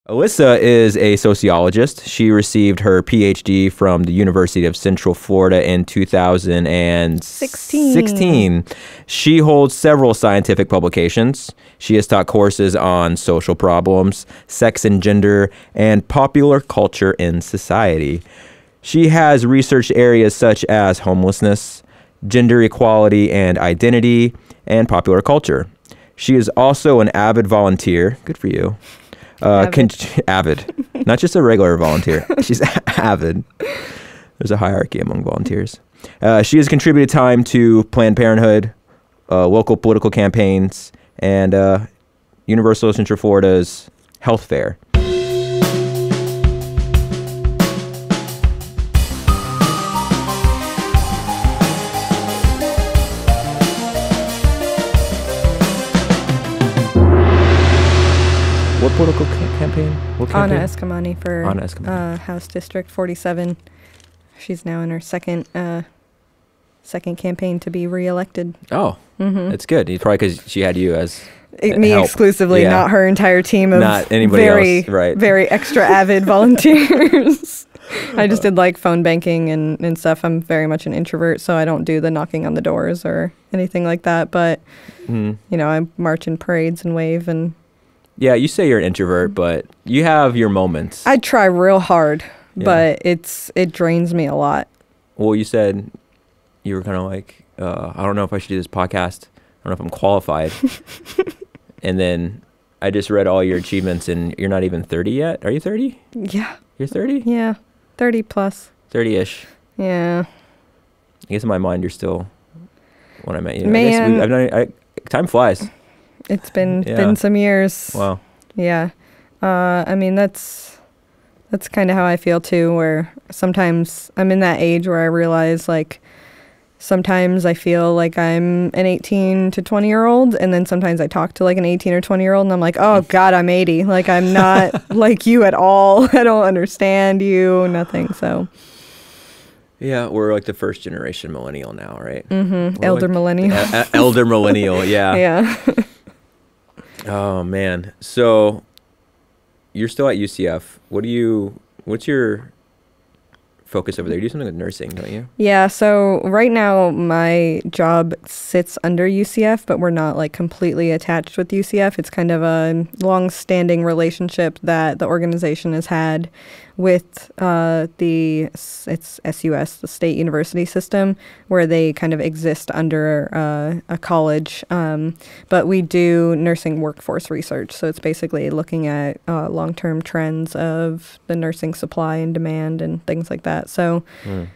Alyssa is a sociologist. She received her PhD from the University of Central Florida in 2016. She holds several scientific publications. She has taught courses on social problems, sex and gender, and popular culture in society. She has researched areas such as homelessness, gender equality and identity, and popular culture. She is also an avid volunteer. Good for you. Avid. Not just a regular volunteer. She's avid. There's a hierarchy among volunteers. She has contributed time to Planned Parenthood, local political campaigns, and Universal Central Florida's health fair. What political campaign? What campaign? Anna Eskamani for House District 47. She's now in her second campaign to be reelected. Oh, That's good. It's probably because she had you as me help. Exclusively, Yeah. not her entire team of Not anybody else, right. very extra avid volunteers. I just did like phone banking and stuff. I'm very much an introvert, so I don't do the knocking on the doors or anything like that. But, I march in parades and wave and... Yeah, you say you're an introvert, but you have your moments. I try real hard, but it drains me a lot. Well, you said you were kind of like, I don't know if I should do this podcast. I don't know if I'm qualified. And then I just read all your achievements, and you're not even 30 yet. Are you 30? Yeah. You're 30? Yeah, 30 plus. 30-ish. Yeah. I guess in my mind, you're still when I met you. Man. Time flies. It's been some years. Wow. Yeah. I mean, that's kind of how I feel too, where sometimes I'm in that age where I realize like sometimes I feel like I'm an 18 to 20-year-old, and then sometimes I talk to like an 18 or 20-year-old and I'm like, oh God, I'm 80. Like I'm not like you at all. I don't understand you, nothing. So yeah, we're like the first generation millennial now, right? Mm-hmm. Elder millennial. Elder millennial, yeah. Yeah. Oh man. So you're still at UCF. What's your focus over there? You do something with nursing, don't you? Yeah, so right now my job sits under UCF, but we're not like completely attached with UCF. It's kind of a long-standing relationship that the organization has had with it's SUS, the state university system, where they kind of exist under a college. But we do nursing workforce research. So it's basically looking at long-term trends of the nursing supply and demand and things like that. So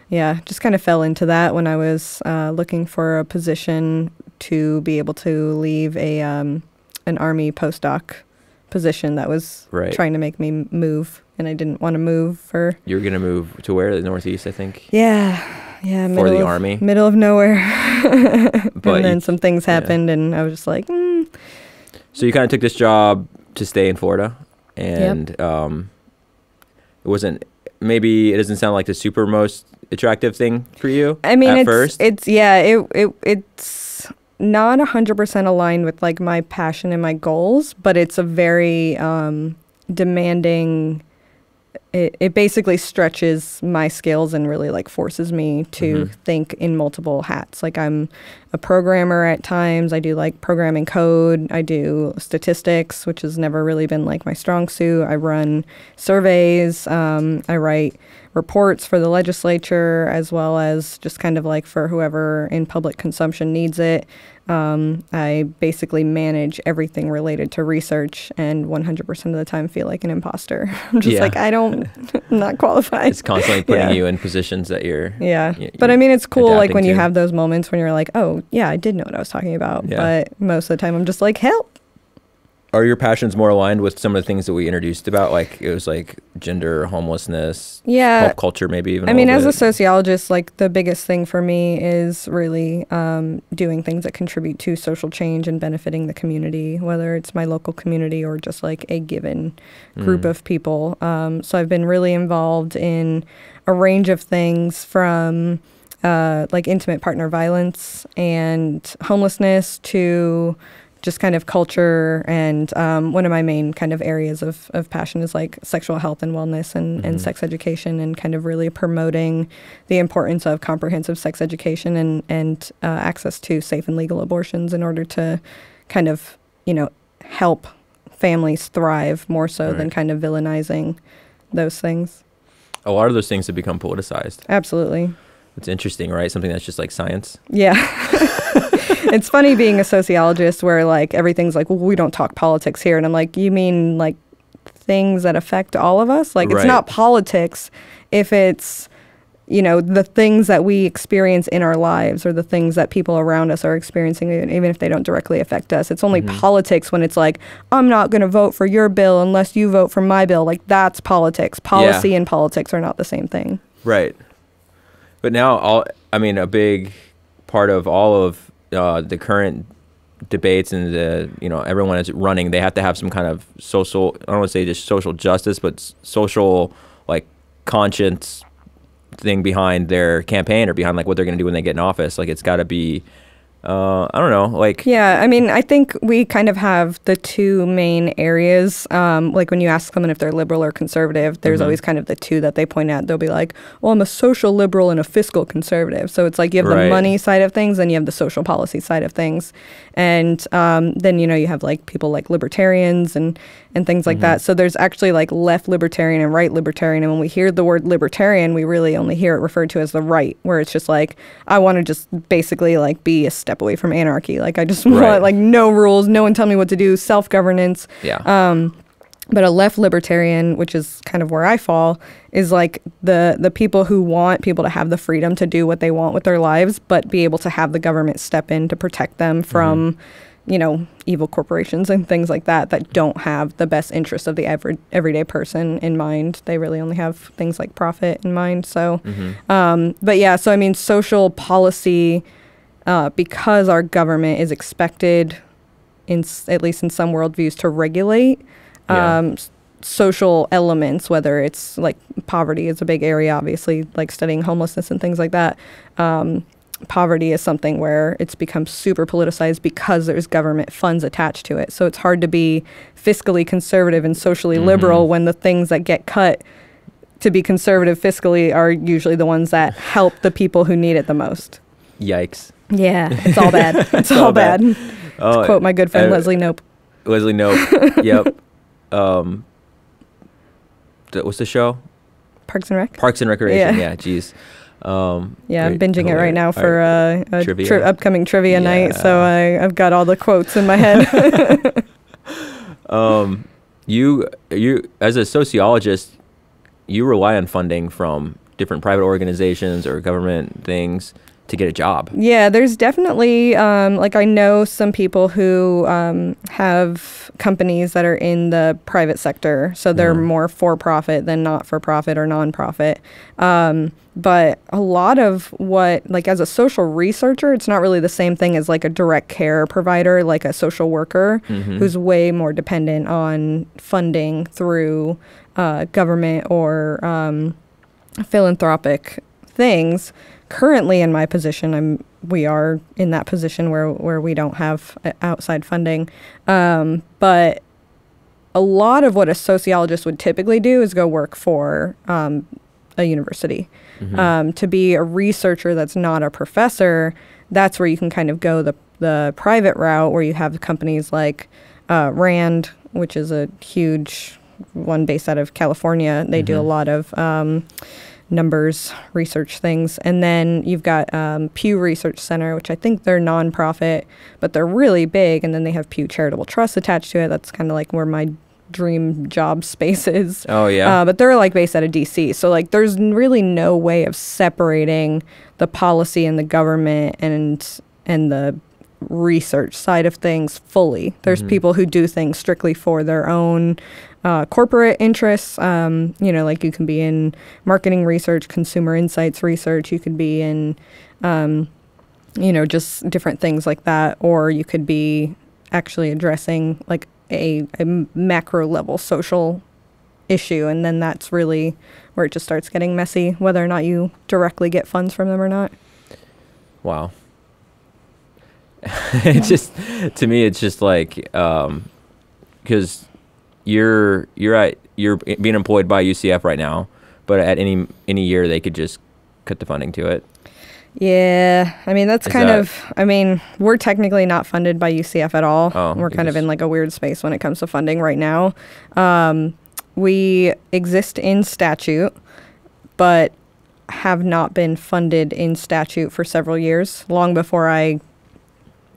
yeah, just kind of fell into that when I was looking for a position to be able to leave an Army postdoc position that was trying to make me move, and I didn't want to move for... You were going to move to where? The Northeast, I think? Yeah, for the Army? Middle of nowhere. And then some things happened, and I was just like, So you kind of took this job to stay in Florida, and it wasn't... Maybe it doesn't sound like the super most attractive thing for you. I mean, at first. It's not 100% aligned with like my passion and my goals, but it's a very demanding. It basically stretches my skills and really like forces me to think in multiple hats. Like I'm a programmer at times. I do like programming code. I do statistics, which has never really been like my strong suit. I run surveys. I write reports for the legislature, as well as just kind of like for whoever in public consumption needs it. I basically manage everything related to research, and 100% of the time feel like an imposter. I'm just like, I'm not qualified. It's constantly putting you in positions that you're... Yeah. But I mean, it's cool like when you have those moments when you're like, oh, yeah, I did know what I was talking about. Yeah. But most of the time I'm just like, help. Are your passions more aligned with some of the things that we introduced about? Like it was like gender, homelessness, pop culture, maybe even. I mean, as a sociologist, like the biggest thing for me is really doing things that contribute to social change and benefiting the community, whether it's my local community or just like a given group of people. So I've been really involved in a range of things from like intimate partner violence and homelessness to just kind of culture. And one of my main kind of areas of passion is like sexual health and wellness and sex education, and kind of really promoting the importance of comprehensive sex education and access to safe and legal abortions in order to kind of, help families thrive more so than kind of villainizing those things. A lot of those things have become politicized. Absolutely. It's interesting, right? Something that's just like science. Yeah. It's funny being a sociologist where like everything's like, well, we don't talk politics here. And I'm like, you mean like things that affect all of us? Like it's not politics if it's, the things that we experience in our lives or the things that people around us are experiencing, even if they don't directly affect us. It's only politics when it's like, I'm not going to vote for your bill unless you vote for my bill. Like that's politics. Policy and politics are not the same thing. Right. But now, a big part of all of the current debates and everyone is running, they have to have some kind of social, I don't want to say just social justice, but social like conscience thing behind their campaign or behind like what they're going to do when they get in office. Like it's got to be, I don't know, like... Yeah, I think we kind of have the two main areas. Like when you ask someone if they're liberal or conservative, there's always kind of the two that they point at. They'll be like, well, I'm a social liberal and a fiscal conservative. So it's like you have the money side of things and you have the social policy side of things. And then, you have like people like libertarians and things like that. So there's actually like left libertarian and right libertarian. And when we hear the word libertarian, we really only hear it referred to as the right, where it's just like, I want to just basically like be a step away from anarchy. Like I just want like no rules, no one tell me what to do, self-governance. Yeah. But a left libertarian, which is kind of where I fall, is like the people who want people to have the freedom to do what they want with their lives, but be able to have the government step in to protect them from, evil corporations and things like that don't have the best interest of the everyday person in mind. They really only have things like profit in mind. So, but yeah, so I mean, social policy, because our government is expected, at least in some worldviews, to regulate social elements, whether it's like poverty is a big area, obviously, like studying homelessness and things like that. Poverty is something where it's become super politicized because there's government funds attached to it. So it's hard to be fiscally conservative and socially liberal when the things that get cut to be conservative fiscally are usually the ones that help the people who need it the most. Yikes. Yeah, it's all bad. It's all bad. To quote my good friend Leslie Knope. Leslie Knope. Yep. What's the show? Parks and Rec. Parks and Recreation. Yeah. Geez. I'm binging it right now for a upcoming trivia night. So I've got all the quotes in my head. You as a sociologist, you rely on funding from different private organizations or government things to get a job. Yeah, there's definitely, like I know some people who have companies that are in the private sector. So they're more for-profit than not-for-profit or non-profit. But a lot of what, like as a social researcher, it's not really the same thing as like a direct care provider, like a social worker who's way more dependent on funding through government or philanthropic things. Currently in my position, we are in that position where we don't have outside funding. But a lot of what a sociologist would typically do is go work for a university. To be a researcher that's not a professor, that's where you can kind of go the private route, where you have companies like RAND, which is a huge one based out of California. They do a lot of numbers research things. And then you've got Pew Research Center, which I think they're nonprofit, but they're really big. And then they have Pew Charitable Trust attached to it. That's kind of like where my dream job space is. Oh, yeah. But they're like based out of DC. So like there's really no way of separating the policy and the government and the research side of things fully. There's people who do things strictly for their own corporate interests. Like you can be in marketing research, consumer insights research. You could be in, just different things like that. Or you could be actually addressing like a macro level social issue. And then that's really where it just starts getting messy, whether or not you directly get funds from them or not. Wow. It's just, to me, it's just like, because you're being employed by UCF right now, but at any year they could just cut the funding to it. Yeah, I mean, we're technically not funded by UCF at all. We're kind of in like a weird space when it comes to funding right now. We exist in statute, but have not been funded in statute for several years, long before I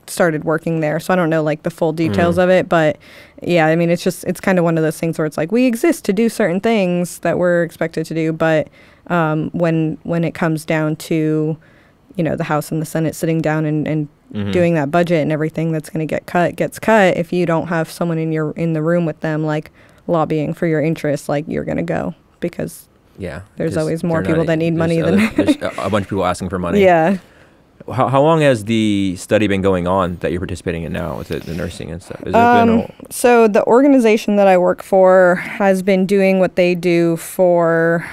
started working there. So I don't know like the full details of it, but yeah, I mean, it's kind of one of those things where it's like we exist to do certain things that we're expected to do, but when it comes down to, you know, the House and the Senate sitting down and doing that budget and everything that's going to get cut gets cut, if you don't have someone in the room with them, like lobbying for your interests, like you're going to go, because there's always more people that need money than there's a bunch of people asking for money. Yeah. How long has the study been going on that you're participating in now with the nursing and stuff? Has it been so the organization that I work for has been doing what they do for,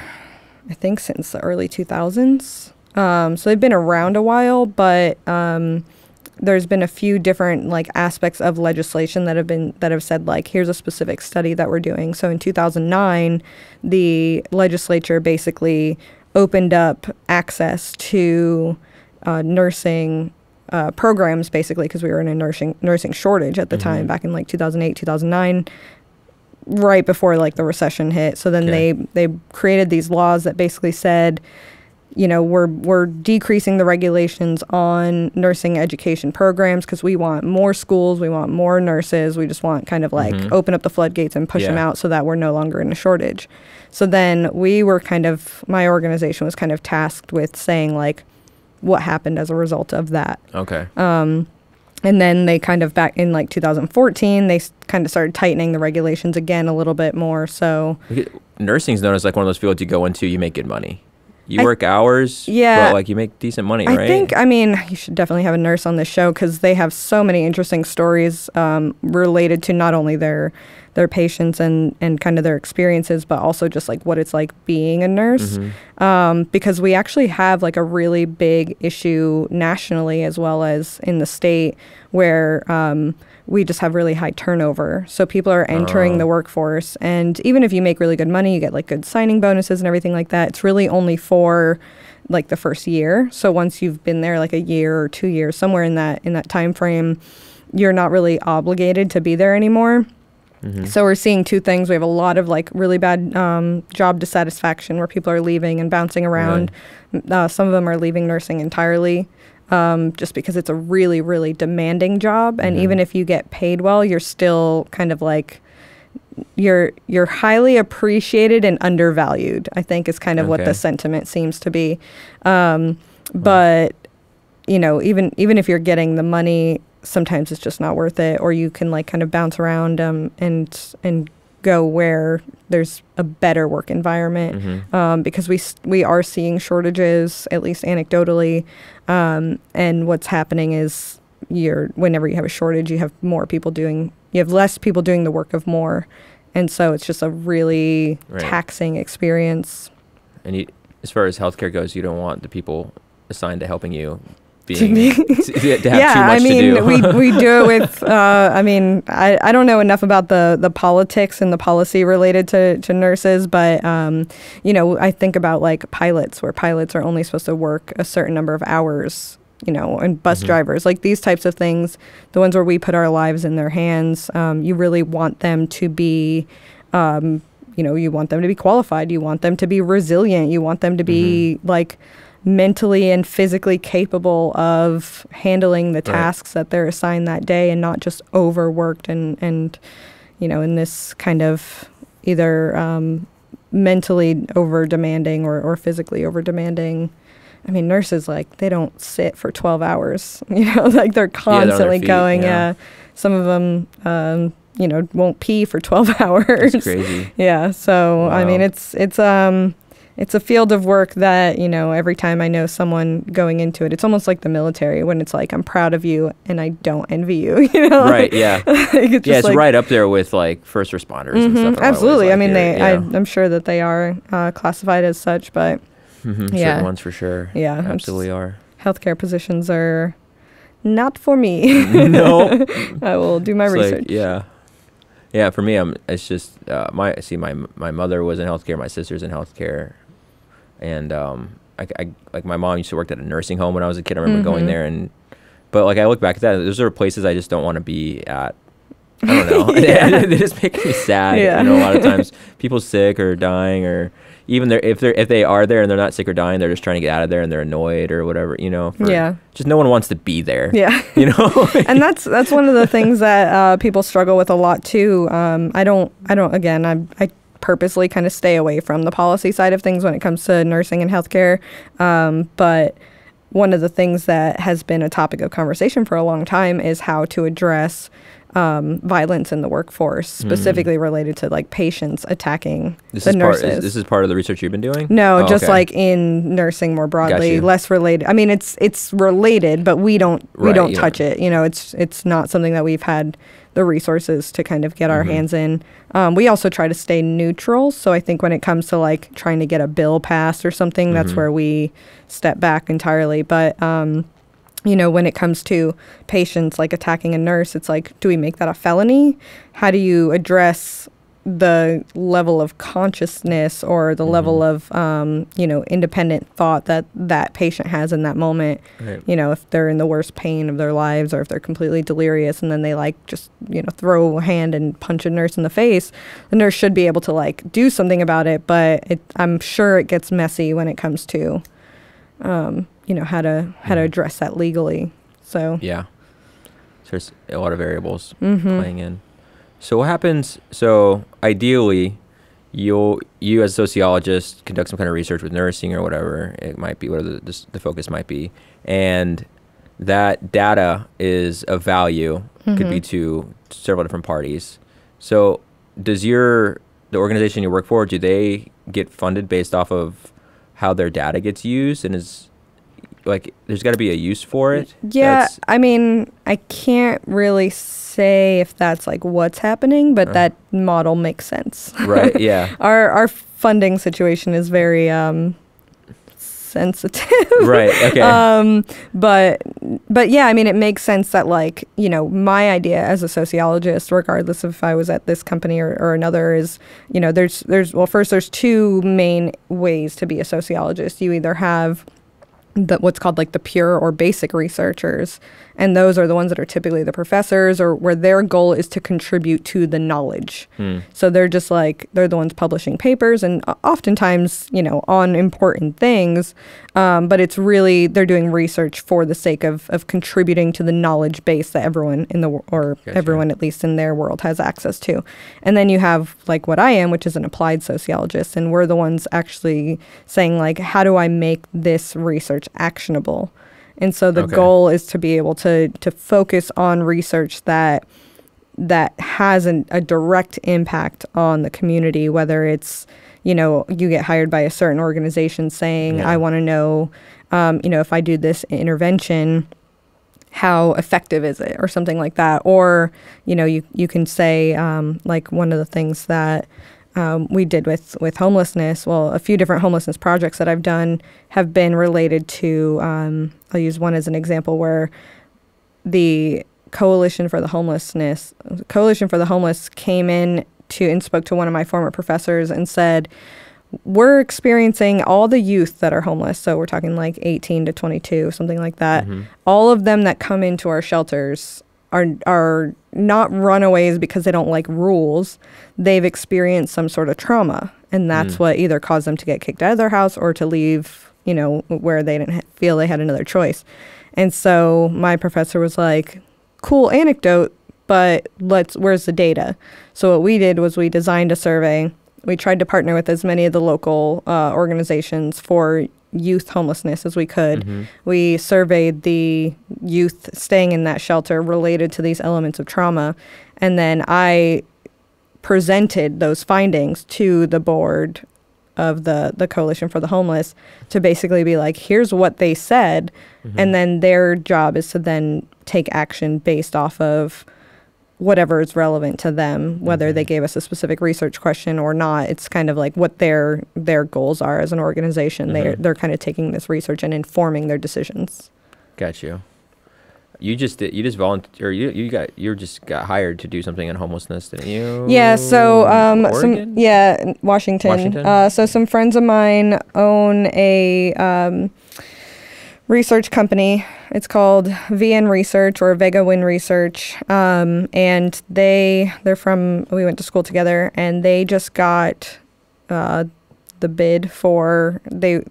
I think, since the early 2000s. So they've been around a while, but there's been a few different like aspects of legislation that have said like, here's a specific study that we're doing. So in 2009, the legislature basically opened up access to nursing programs, basically, because we were in a nursing shortage at the time, back in like 2008, 2009, right before like the recession hit. So then they created these laws that basically said, you know, we're decreasing the regulations on nursing education programs because we want more schools, we want more nurses, we just want kind of like open up the floodgates and push them out so that we're no longer in a shortage. So then my organization was kind of tasked with saying like what happened as a result of that. Okay. And then they kind of back in like 2014, they kind of started tightening the regulations again a little bit more. So nursing is known as like one of those fields you go into, you make good money. You work hours, but like you make decent money, right? I mean, you should definitely have a nurse on this show because they have so many interesting stories related to not only their patients and kind of their experiences, but also just like what it's like being a nurse. Because we actually have like a really big issue nationally as well as in the state where we just have really high turnover. So people are entering the workforce, and even if you make really good money, you get like good signing bonuses and everything like that. It's really only for like the first year. So once you've been there like a year or 2 years, somewhere in that time frame, you're not really obligated to be there anymore. So we're seeing two things. We have a lot of like really bad job dissatisfaction where people are leaving and bouncing around. Some of them are leaving nursing entirely. Just because it's a really, really demanding job. And even if you get paid well, you're still kind of like, you're highly appreciated and undervalued, I think is kind of what the sentiment seems to be. But, you know, even if you're getting the money, sometimes it's just not worth it. Or you can like kind of bounce around and go where there's a better work environment, because we are seeing shortages, at least anecdotally, and what's happening is whenever you have a shortage, you have less people doing the work of more, and so it's just a really taxing experience. And as far as healthcare goes, you don't want the people assigned to helping you to have too much to do. we do it with, I don't know enough about the politics and the policy related to nurses, but, I think about like pilots, where pilots are only supposed to work a certain number of hours, and bus drivers, like these types of things, the ones where we put our lives in their hands. You really want them to be, you want them to be qualified. You want them to be resilient. You want them to be like mentally and physically capable of handling the tasks that they're assigned that day, and not just overworked and in this kind of either mentally over demanding or physically over demanding. I mean, nurses, like, they don't sit for 12 hours, like they're constantly going. Some of them won't pee for 12 hours. That's crazy. Yeah. So, wow. I mean, it's a field of work that, every time I know someone going into it, it's almost like the military, when it's like, I'm proud of you and I don't envy you, Right, yeah. It's like, right up there with like first responders and stuff. Absolutely. Like, I mean, I'm sure that they are classified as such, but certain ones for sure. Yeah. Absolutely are. Healthcare positions are not for me. No. I will do my research. Like, yeah. For me, it's just my mother was in healthcare, my sister's in healthcare, and I like my mom used to work at a nursing home when I was a kid. I remember going there, but like I look back at that, those are places I just don't want to be at. I don't know. They just make me sad. Yeah. You know, a lot of times people sick or dying, or even if they are there and they're not sick or dying, they're just trying to get out of there and they're annoyed or whatever. You know. Just no one wants to be there. Yeah. You know. And that's one of the things that people struggle with a lot too. I purposely kind of stay away from the policy side of things when it comes to nursing and healthcare. But one of the things that has been a topic of conversation for a long time is how to address violence in the workforce, specifically related to like patients attacking the nurses. This is part of the research you've been doing? No, just like in nursing more broadly, less related. I mean, it's related, but we don't touch it. You know, it's not something that we've had the resources to kind of get our hands in. We also try to stay neutral. So I think when it comes to like trying to get a bill passed or something, that's where we step back entirely. But you know, when it comes to patients like attacking a nurse, it's like, do we make that a felony? How do you address the level of consciousness or the level of, you know, independent thought that patient has in that moment? Right. You know, if they're in the worst pain of their lives or if they're completely delirious and then they like just, you know, throw a hand and punch a nurse in the face, the nurse should be able to like do something about it. But I'm sure it gets messy when it comes to, you know, how to address that legally. So yeah, so there's a lot of variables playing in. So what happens? So ideally, you as a sociologist conduct some kind of research with nursing or whatever it might be, whatever the focus might be, and that data is of value. Could be to several different parties. So does the organization you work for, do they get funded based off of how their data gets used, and is like there's got to be a use for it? Yeah, I mean, I can't really say if that's like what's happening, but that model makes sense. Right, yeah. Our funding situation is very sensitive. Right, okay. But yeah, I mean, it makes sense that like, you know, my idea as a sociologist, regardless of if I was at this company or another, is, you know, there's two main ways to be a sociologist. You either have what's called like the pure or basic researchers, and those are the ones that are typically the professors, or where their goal is to contribute to the knowledge. So they're just like, they're the ones publishing papers, and oftentimes, you know, on important things, but it's really, they're doing research for the sake of contributing to the knowledge base that everyone everyone at least in their world has access to. And then you have like what I am, which is an applied sociologist, and we're the ones actually saying like, how do I make this research actionable? And so the goal is to be able to focus on research that has a direct impact on the community, whether it's, you know, you get hired by a certain organization saying, I want to know, you know, if I do this intervention, how effective is it, or something like that. Or, you know, you can say, like one of the things that we did with homelessness. Well, a few different homelessness projects that I've done have been related to, I'll use one as an example, where the Coalition for the Homeless came in and spoke to one of my former professors and said, we're experiencing all the youth that are homeless. So we're talking like 18 to 22, something like that. All of them that come into our shelters are not runaways because they don't like rules. They've experienced some sort of trauma, and that's what either caused them to get kicked out of their house or to leave, you know, where they didn't feel they had another choice. And so my professor was like, cool anecdote, but where's the data? So what we did was we designed a survey. We tried to partner with as many of the local organizations for youth homelessness as we could. We surveyed the youth staying in that shelter related to these elements of trauma. And then I presented those findings to the board of the Coalition for the Homeless to basically be like, here's what they said. And then their job is to then take action based off of whatever is relevant to them, whether they gave us a specific research question or not. It's kind of like what their goals are as an organization. They're kind of taking this research and informing their decisions. Got you. you just volunteer. You just got hired to do something in homelessness, didn't you? Yeah. So Oregon? in Washington. So some friends of mine own a research company. It's called VN Research or Vega Win Research. And they're from, we went to school together, and they just got the bid for, they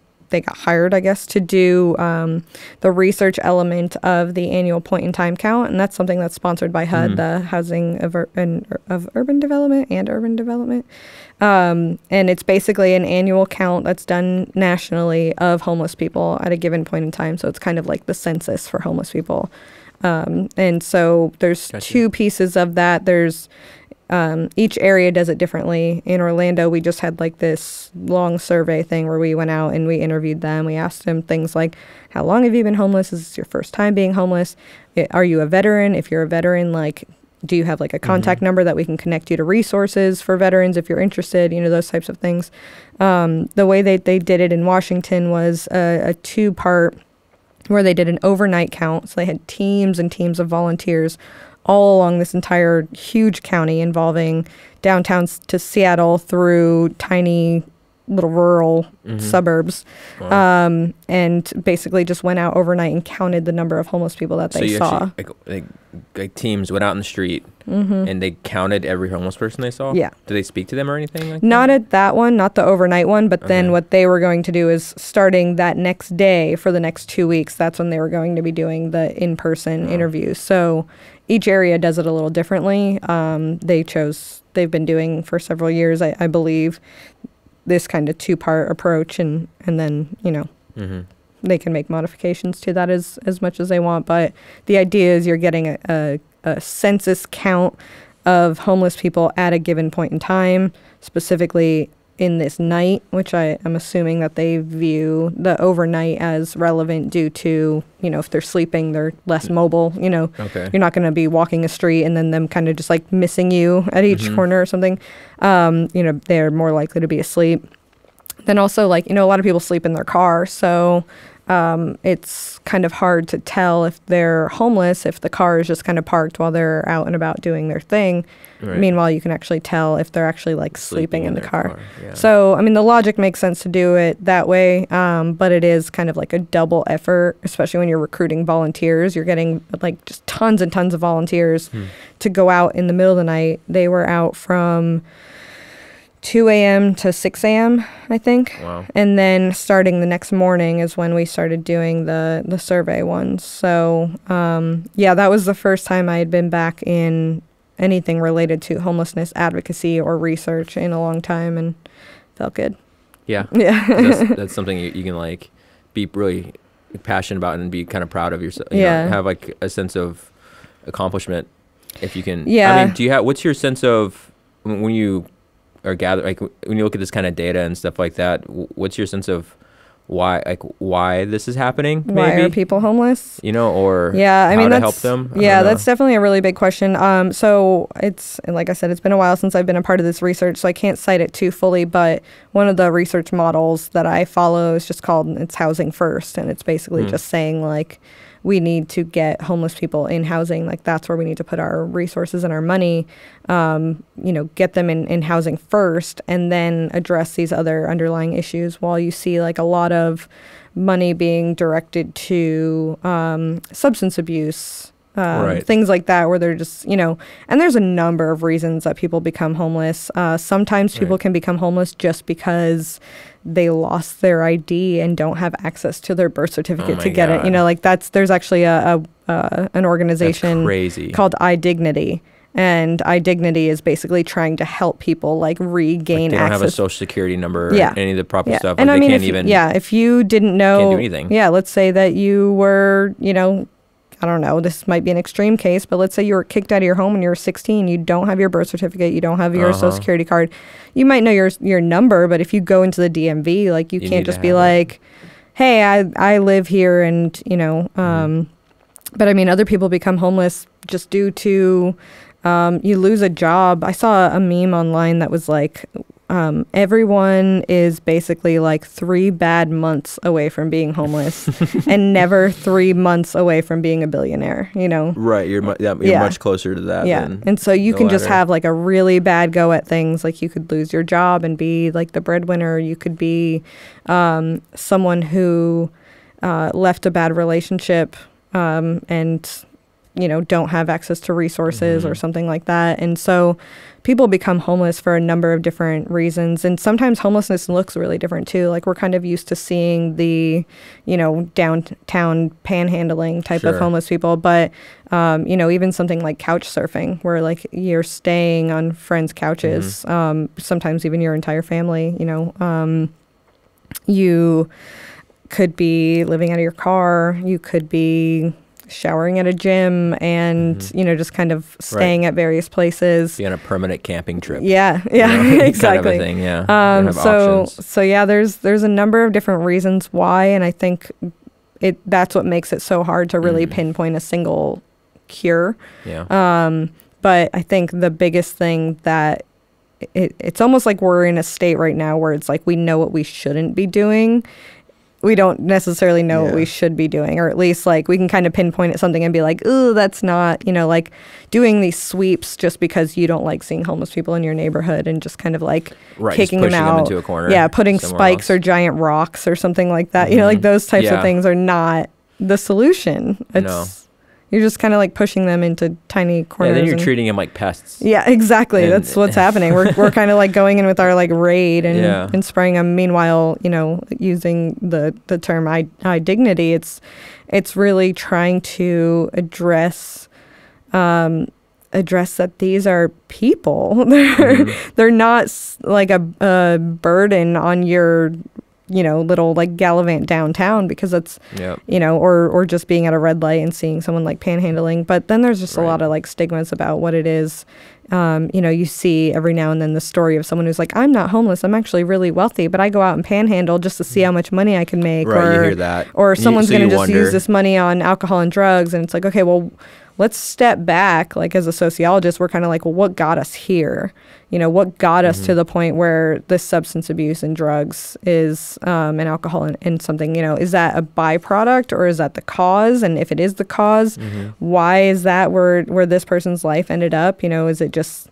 got hired, I guess, to do the research element of the annual point in time count. And that's something that's sponsored by HUD, the Housing of Urban Development and Urban Development. And it's basically an annual count that's done nationally of homeless people at a given point in time. So it's kind of like the census for homeless people. And so there's two pieces of that. There's each area does it differently. In Orlando, we just had like this long survey thing where we went out and we interviewed them. We asked them things like, how long have you been homeless? Is this your first time being homeless? Are you a veteran? If you're a veteran, like, do you have like a contact number that we can connect you to resources for veterans if you're interested? You know, those types of things. The way they did it in Washington was a two-part where they did an overnight count. So they had teams and teams of volunteers all along this entire huge county involving downtowns to Seattle through tiny little rural suburbs. Wow. And basically just went out overnight and counted the number of homeless people that they saw. Actually, like teams went out in the street and they counted every homeless person they saw? Yeah. Did they speak to them or anything like Not that? at that one, not the overnight one, but then what they were going to do is starting that next day for the next 2 weeks, that's when they were going to be doing the in-person interviews. So each area does it a little differently. They've been doing for several years, I believe, this kind of two-part approach, and then, you know, they can make modifications to that as much as they want. But the idea is you're getting a census count of homeless people at a given point in time, specifically in this night, which I am assuming that they view the overnight as relevant due to, you know, if they're sleeping, they're less mobile, you know. Okay. You're not going to be walking a street and then them kind of just like missing you at each corner or something. You know, they're more likely to be asleep. Then also, like, you know, a lot of people sleep in their car, so it's kind of hard to tell if they're homeless if the car is just kind of parked while they're out and about doing their thing. Right. Meanwhile, you can actually tell if they're actually like sleeping in the car. Yeah. So, I mean, the logic makes sense to do it that way, but it is kind of like a double effort, especially when you're recruiting volunteers. You're getting like just tons and tons of volunteers to go out in the middle of the night. They were out from 2 a.m. to 6 a.m., I think. Wow. And then starting the next morning is when we started doing the survey ones. So, yeah, that was the first time I had been back in anything related to homelessness advocacy or research in a long time, and felt good. Yeah. Yeah. that's something you can like be really passionate about and be kind of proud of yourself. You know, have like a sense of accomplishment if you can. Yeah. I mean, what's your sense of when you or gather, like when you look at this kind of data and stuff like that, what's your sense of why this is happening? Maybe? Why are people homeless? You know, or I mean, to help them? That's definitely a really big question. So it's, like I said, it's been a while since I've been a part of this research, so I can't cite it too fully, but one of the research models that I follow is just called, it's Housing First, and it's basically just saying like, we need to get homeless people in housing. Like, that's where we need to put our resources and our money, you know, get them in housing first and then address these other underlying issues, while you see like a lot of money being directed to substance abuse, things like that, where they're just, you know, and there's a number of reasons that people become homeless. Sometimes people can become homeless just because they lost their ID and don't have access to their birth certificate to get it. You know, like there's actually an organization called iDignity. And iDignity is basically trying to help people like regain access. They don't have a social security number, any of the proper stuff. And like, I mean, if you didn't know, can't do anything. Yeah, let's say that you were, you know, I don't know, this might be an extreme case, but let's say you were kicked out of your home when you were 16, you don't have your birth certificate, you don't have your social security card. You might know your number, but if you go into the DMV, like you can't just be like, hey, I live here, and, you know, but I mean, other people become homeless just due to, you lose a job. I saw a meme online that was like, everyone is basically like 3 bad months away from being homeless and never 3 months away from being a billionaire, you know? Right. You're much closer to that. Yeah. And so you can just have like a really bad go at things. Like you could lose your job and be like the breadwinner. You could be someone who left a bad relationship and, you know, don't have access to resources or something like that. And so people become homeless for a number of different reasons. And sometimes homelessness looks really different too. Like we're kind of used to seeing the, you know, downtown panhandling type of homeless people. But, you know, even something like couch surfing, where like you're staying on friends' couches, sometimes even your entire family, you know, you could be living out of your car. You could be showering at a gym and, you know, just kind of staying at various places. Be on a permanent camping trip. Yeah, you know, exactly. Kind of a thing, yeah. So yeah, there's a number of different reasons why, and I think that's what makes it so hard to really pinpoint a single cure. Yeah. But I think the biggest thing that it's almost like we're in a state right now where it's like we know what we shouldn't be doing. We don't necessarily know what we should be doing, or at least like we can kind of pinpoint at something and be like, ooh, that's not, you know, like doing these sweeps just because you don't like seeing homeless people in your neighborhood and just kind of like kicking them out. Them into a corner. Yeah, putting spikes or giant rocks or something like that. You know, like those types of things are not the solution. You're just kind of like pushing them into tiny corners. Yeah, then you're treating them like pests. Yeah, exactly. That's what's happening. We're kind of like going in with our like raid and spraying them. Meanwhile, you know, using the term I dignity, it's really trying to address that these are people. They're not like a burden on your, you know, little like gallivant downtown, because that's, you know, or just being at a red light and seeing someone like panhandling. But then there's just a lot of like stigmas about what it is. You know, you see every now and then the story of someone who's like, I'm not homeless, I'm actually really wealthy, but I go out and panhandle just to see how much money I can make. Right, you hear that. Or someone's going to just use this money on alcohol and drugs. And it's like, okay, well, let's step back. Like as a sociologist, we're kind of like, well, what got us here? You know, what got us to the point where this substance abuse and drugs is, and alcohol and something, you know, is that a byproduct or is that the cause? And if it is the cause, why is that where this person's life ended up? You know, is it just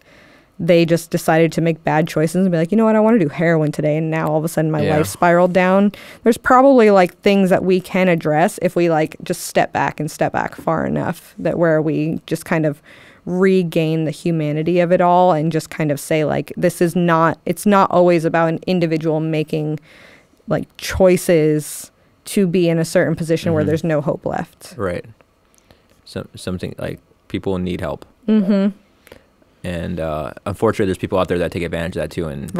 they just decided to make bad choices and be like, you know what, I want to do heroin today, and now all of a sudden my life spiraled down? There's probably like things that we can address if we like just step back far enough, that where we just kind of regain the humanity of it all and just kind of say like, it's not always about an individual making like choices to be in a certain position where there's no hope left. Right. Something like people need help. And unfortunately, there's people out there that take advantage of that too, and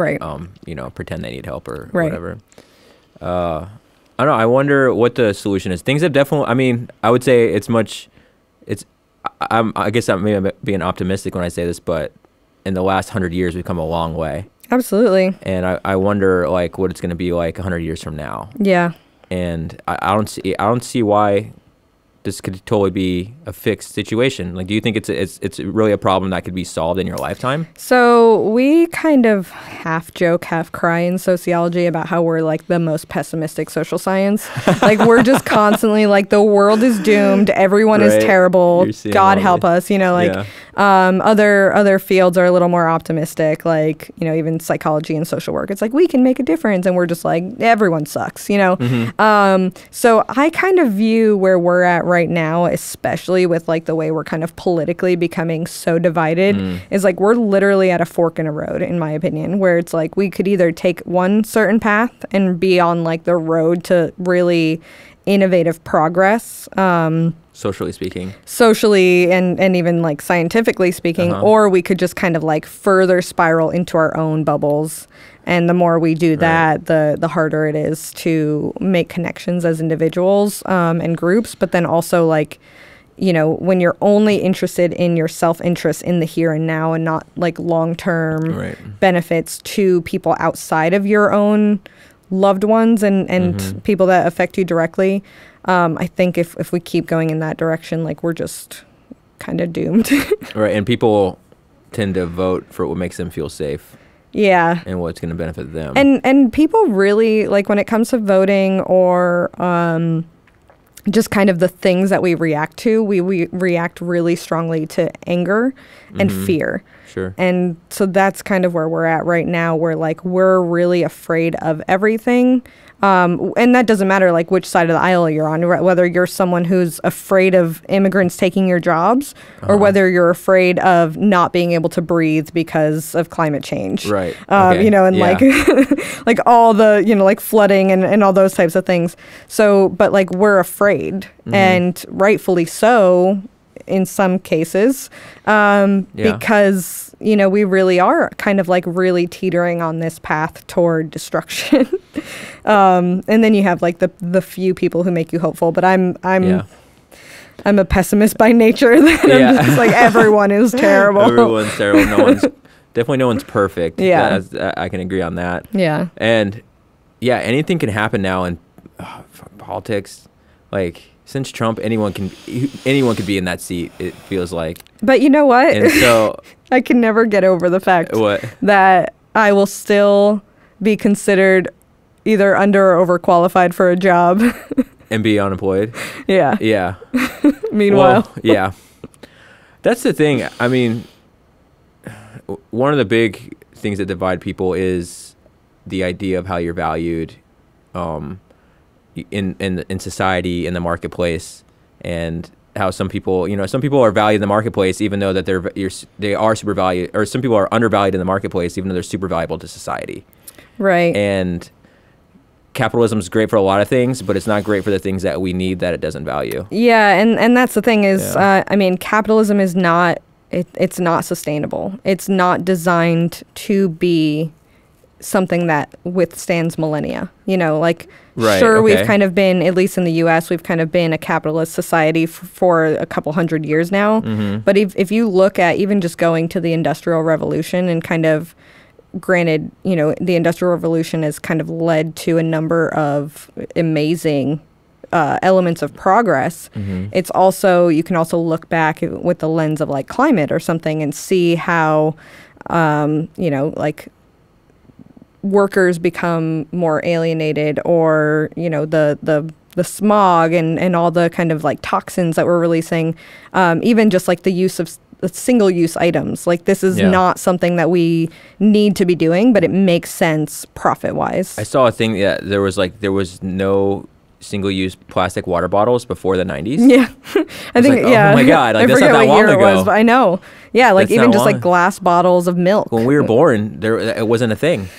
you know, pretend they need help or whatever. I don't know. I wonder what the solution is. Things have definitely. I mean, I would say I guess I'm maybe being optimistic when I say this, but in the last 100 years, we've come a long way. Absolutely. And I wonder like what it's going to be like 100 years from now. Yeah. And I don't see why this could totally be a fixed situation. Like, do you think it's really a problem that could be solved in your lifetime? So we kind of half joke, half cry in sociology about how we're like the most pessimistic social science. Like we're just constantly like, the world is doomed, everyone is terrible, God help us. You know, like other fields are a little more optimistic, like, you know, even psychology and social work. It's like, we can make a difference, and we're just like, everyone sucks, you know. So I kind of view where we're at right now, especially with like the way we're kind of politically becoming so divided, is like we're literally at a fork in a road, in my opinion, where it's like we could either take one certain path and be on like the road to really innovative progress, socially and even like scientifically speaking, or we could just kind of like further spiral into our own bubbles. And the more we do that, the harder it is to make connections as individuals and groups. But then also, like, you know, when you're only interested in your self-interest in the here and now and not like long-term benefits to people outside of your own loved ones and people that affect you directly, I think if we keep going in that direction, like, we're just kind of doomed. And people tend to vote for what makes them feel safe. Yeah. and what's going to benefit them. And people really, like, when it comes to voting or just kind of the things that we react to, we react really strongly to anger and fear. Sure. And so that's kind of where we're at right now. We're really afraid of everything. And that doesn't matter like which side of the aisle you're on, whether you're someone who's afraid of immigrants taking your jobs or whether you're afraid of not being able to breathe because of climate change. Right. Okay. Like like all the, like flooding and all those types of things. So, but like we're afraid and rightfully so in some cases, because, we really are kind of like really teetering on this path toward destruction. And then you have like the few people who make you hopeful, but I'm a pessimist by nature. I'm just like, everyone is terrible. Everyone's terrible. Definitely no one's perfect. Yeah. I can agree on that. Yeah. And anything can happen now in politics. Like, since Trump, anyone could be in that seat, it feels like. But you know what? And so I can never get over the fact that I will still be considered either under or overqualified for a job. And be unemployed. Yeah. Yeah. Meanwhile. Well, yeah. That's the thing. I mean, one of the big things that divide people is the idea of how you're valued in society, in the marketplace, and how some people are valued in the marketplace even though that they are super valued, or some people are undervalued in the marketplace even though they're super valuable to society. Right. And capitalism is great for a lot of things, but it's not great for the things that we need that it doesn't value. Yeah, and that's the thing is, capitalism is not, it's not sustainable. It's not designed to be something that withstands millennia. We've kind of been, at least in the U.S., we've kind of been a capitalist society for a couple hundred years now. But if you look at even just going to the Industrial Revolution and kind of, granted, the Industrial Revolution has kind of led to a number of amazing elements of progress. It's also, you can also look back with the lens of like climate or something and see how, like workers become more alienated, or the smog and all the kind of like toxins that we're releasing, even just like the use of single-use items. Like, this is not something that we need to be doing, but it makes sense profit-wise. I saw a thing that there was no single-use plastic water bottles before the 90s. Yeah. I think, oh my God, like, I that's forget not that what long year ago. it was, but I know. Yeah, like That's even not just long. like glass bottles of milk. When we were born, it wasn't a thing.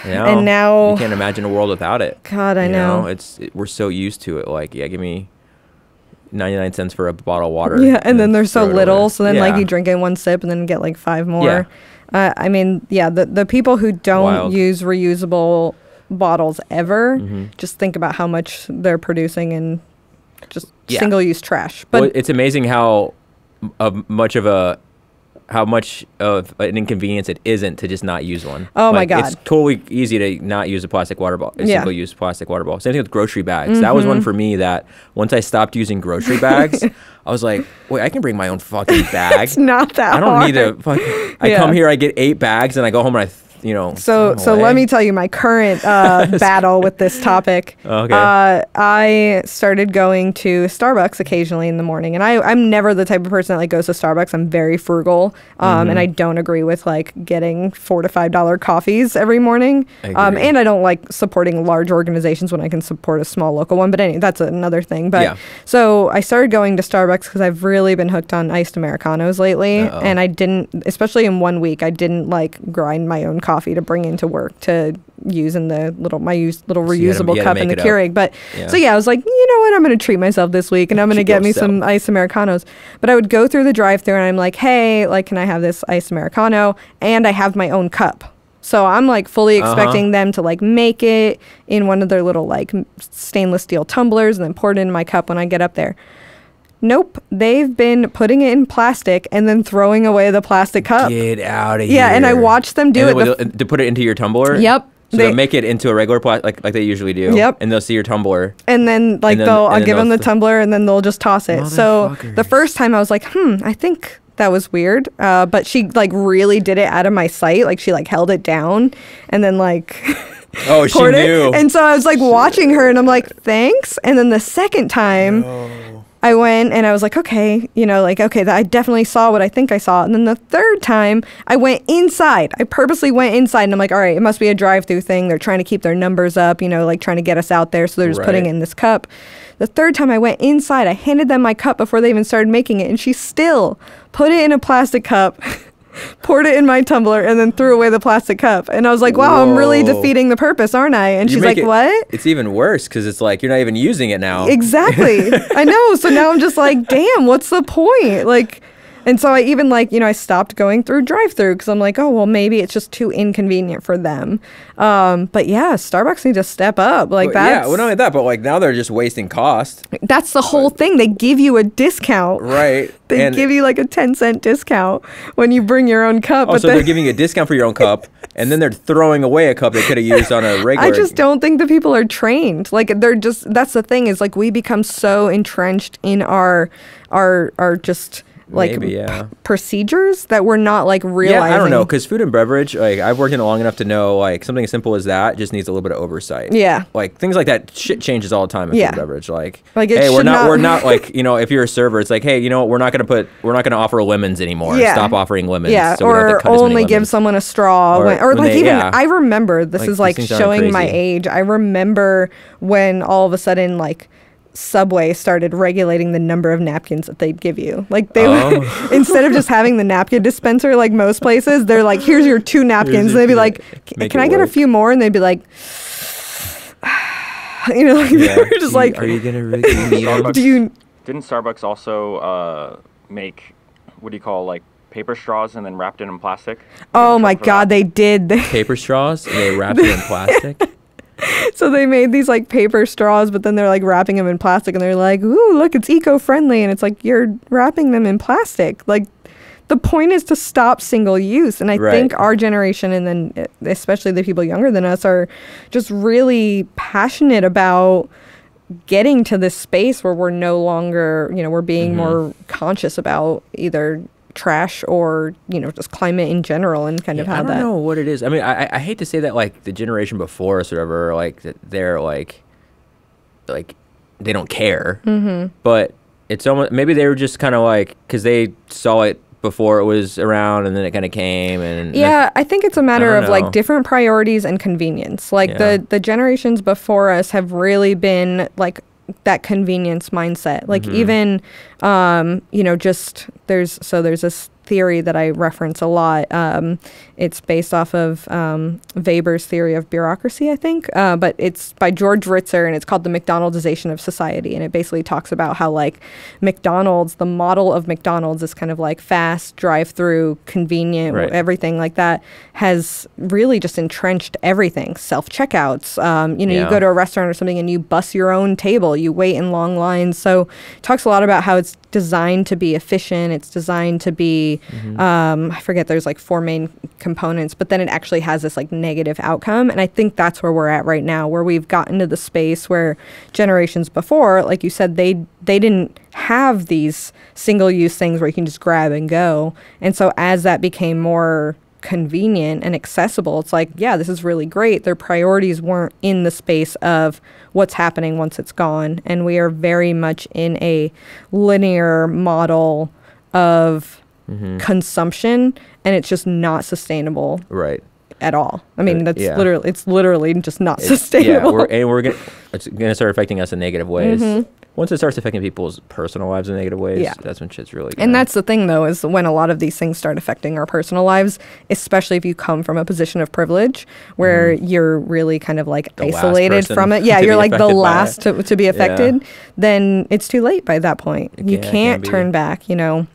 And now you can't imagine a world without it. God, I know. We're so used to it. Like, give me 99 cents for a bottle of water. Yeah, and then there's so little, away. so then like you drink in one sip and then get like 5 more. The people who don't use reusable bottles ever, just think about how much they're producing in just single-use trash. But it's amazing how much of an inconvenience it isn't to just not use one. Oh my God. It's totally easy to not use a plastic water bottle, single-use plastic water bottle. Same thing with grocery bags. That was one for me that once I stopped using grocery bags, I was like, wait, I can bring my own fucking bag. It's not that I don't hard. need to fucking... I come here, I get 8 bags, and I go home and So let me tell you my current battle with this topic. Okay. I started going to Starbucks occasionally in the morning, and I'm never the type of person that like goes to Starbucks. I'm very frugal, and I don't agree with like getting $4 to $5 coffees every morning. And I don't like supporting large organizations when I can support a small local one. But anyway, that's another thing. But so I started going to Starbucks because I've really been hooked on iced Americanos lately, and I didn't, especially in 1 week, I didn't like grind my own coffee to bring into work to use in the little reusable cup in the Keurig. But so I was like, you know what, I'm going to treat myself this week and I'm going to get me some iced Americanos. But I would go through the drive-thru and I'm like, hey, like, can I have this iced Americano? And I have my own cup. So I'm like fully expecting them to like make it in one of their little like stainless steel tumblers and then pour it in my cup when I get up there. Nope. They've been putting it in plastic and then throwing away the plastic cup. Get out of here. Yeah, and I watched them do it. To put it into your tumbler? Yep. So they'll make it into a regular plastic, like they usually do. Yep. And they'll see your tumbler. And then I'll give them the tumbler and then they'll just toss it. So the first time I was like, I think That was weird. But she like really did it out of my sight. Like she like held it down and then like Oh, she poured knew. it. And so I was like watching her and I'm like, thanks. And then the second time I went and I was like, okay, you know, like, okay, I definitely saw what I think I saw. And then the third time I went inside. I purposely went inside and I'm like, all right, it must be a drive-through thing. They're trying to keep their numbers up, you know, like trying to get us out there. So they're just putting it in this cup. The third time I went inside, I handed them my cup before they even started making it. And she still put it in a plastic cup, poured it in my tumbler, and then threw away the plastic cup. And I was like, wow, I'm really defeating the purpose, aren't I? And she's like, what? It's even worse because it's like you're not even using it now. Exactly. I know. So now I'm just like, damn, what's the point? Like, and so I even like, you know, I stopped going through drive-through because I'm like, oh, well, maybe it's just too inconvenient for them. But yeah, Starbucks needs to step up. Like that. Yeah, well, not only that, but like now they're just wasting cost. That's the whole thing. They give you a discount. Right. They give you like a 10-cent discount when you bring your own cup. Oh, so they're giving you a discount for your own cup, and then they're throwing away a cup they could have used on a regular. I just don't think the people are trained. Like they're just, that's the thing is like we become so entrenched in our just like procedures that we're not like realizing. Yeah, I don't know, because food and beverage, like I've worked in it long enough to know like something as simple as that just needs a little bit of oversight. Yeah, like things like that shit changes all the time in food and beverage. Like hey, we're not like, you know, if you're a server, it's like, hey, you know what, we're not gonna offer lemons anymore. Yeah. Stop offering lemons. Yeah, so we don't have to cut as many only give lemons. someone a straw, or like they, even I remember this is like showing my crazy. age. I remember when all of a sudden like Subway started regulating the number of napkins that they'd give you. Like they would, instead of just having the napkin dispenser like most places, they're like, here's your 2 napkins. And they'd be like, can I get a few more? And they'd be like, you know, like they were just like, are you gonna really Didn't Starbucks also make, what do you call, like paper straws and then wrapped it in plastic? Oh my God, they did. Paper straws and they wrapped it in plastic? So they made these like paper straws, but then they're like wrapping them in plastic and they're like, ooh, look, it's eco-friendly. And it's like, you're wrapping them in plastic. Like the point is to stop single use. And I think our generation, and then especially the people younger than us, are just really passionate about getting to this space where we're no longer, you know, we're being more conscious about either trash or, you know, just climate in general and kind of how that. I don't know what it is. I mean, I hate to say that like the generation before us or whatever, like that they're like they don't care. But it's almost, maybe they were just kind of like, because they saw it before it was around and then it kind of came. And yeah, I think it's a matter of like different priorities and convenience. Like the generations before us have really been like that convenience mindset. Like even, you know, just there's this theory that I reference a lot. It's based off of Weber's theory of bureaucracy, I think. But it's by George Ritzer, and it's called The McDonaldization of Society. And it basically talks about how, like, McDonald's, the model of McDonald's is kind of like fast, drive-through, convenient, everything like that, has really just entrenched everything. Self-checkouts. You know, you go to a restaurant or something and you bus your own table. You wait in long lines. So it talks a lot about how it's designed to be efficient. It's designed to be, I forget, there's like 4 main components, but then it actually has this like negative outcome. And I think that's where we're at right now, where we've gotten to the space where generations before, like you said, they didn't have these single-use things where you can just grab and go. And so as that became more convenient and accessible, it's like, yeah, this is really great. Their priorities weren't in the space of what's happening once it's gone. And we are very much in a linear model of consumption, and it's just not sustainable at all. I mean, that's literally just not sustainable. Yeah, it's gonna start affecting us in negative ways. Once it starts affecting people's personal lives in negative ways, that's when shit's really good. And that's the thing, though, is when a lot of these things start affecting our personal lives, especially if you come from a position of privilege where you're really kind of like isolated from it. Yeah, you're like the last to be affected. Then it's too late by that point. You can't turn back, you know.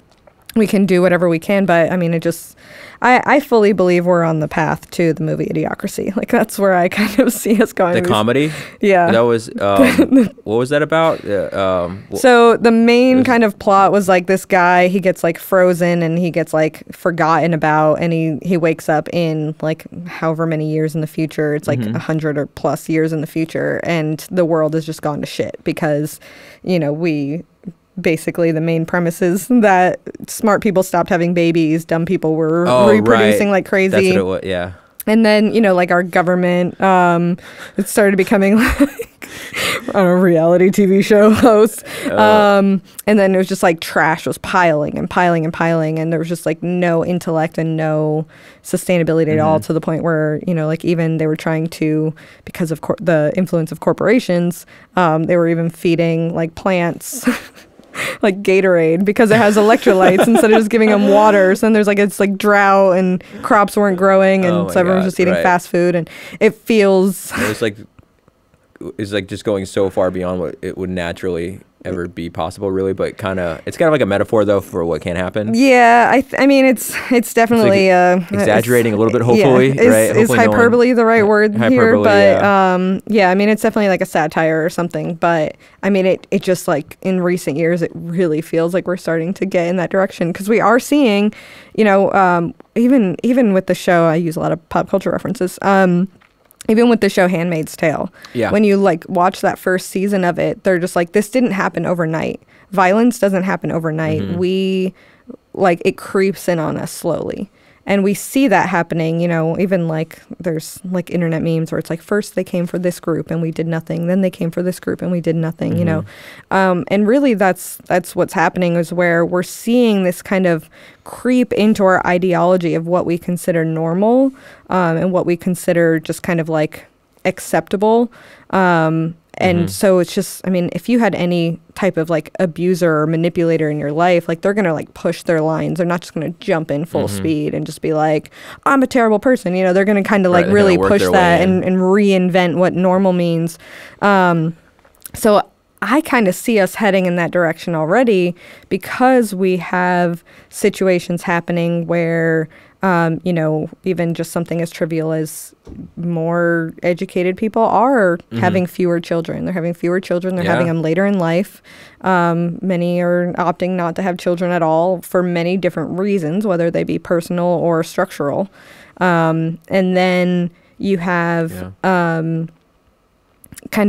We can do whatever we can, but I mean, it just, I fully believe we're on the path to the movie Idiocracy. Like, that's where I kind of see us going. The comedy? Yeah. That was, what was that about? So the main kind of plot was like this guy, he gets like frozen and he gets like forgotten about, and he wakes up in like however many years in the future. It's like 100 or plus years in the future, and the world has just gone to shit because, you know, we basically the main premise is that smart people stopped having babies, dumb people were reproducing like crazy. That's what it was, yeah. And then, you know, like our government, it started becoming like, I don't know, reality TV show hosts. And then it was just like trash was piling and piling and piling. And there was just like no intellect and no sustainability at all, to the point where, you know, like even they were trying to, because of the influence of corporations, they were even feeding like plants like Gatorade because it has electrolytes instead of just giving them water. So then there's like, it's like drought and crops weren't growing, and so everyone's just eating fast food, and it feels it's like just going so far beyond what it would naturally ever be possible, really. But it's kind of like a metaphor though for what can happen. Yeah, I mean it's definitely exaggerating a little bit, hopefully. Right? Is hyperbole the right word here? But yeah. I mean it's definitely like a satire or something. But I mean it just like in recent years it really feels like we're starting to get in that direction, because we are seeing, you know, even with the show, I use a lot of pop culture references. Even with the show Handmaid's Tale, when you like watch that first season of it, they're just like, this didn't happen overnight. Violence doesn't happen overnight. We like, it creeps in on us slowly. And we see that happening, you know, even like there's like internet memes where it's like, first they came for this group and we did nothing. Then they came for this group and we did nothing, you know. And really that's what's happening, is where we're seeing this kind of creep into our ideology of what we consider normal, and what we consider just kind of like acceptable. And so it's just, I mean, if you had any type of like abuser or manipulator in your life, like they're going to like push their lines. They're not just going to jump in full speed and just be like, I'm a terrible person. You know, they're going to kind of like really push that and reinvent what normal means. So I kind of see us heading in that direction already, because we have situations happening where, you know, even just something as trivial as more educated people are having fewer children. They're having fewer children. They're having them later in life. Many are opting not to have children at all for many different reasons, whether they be personal or structural. And then you have kind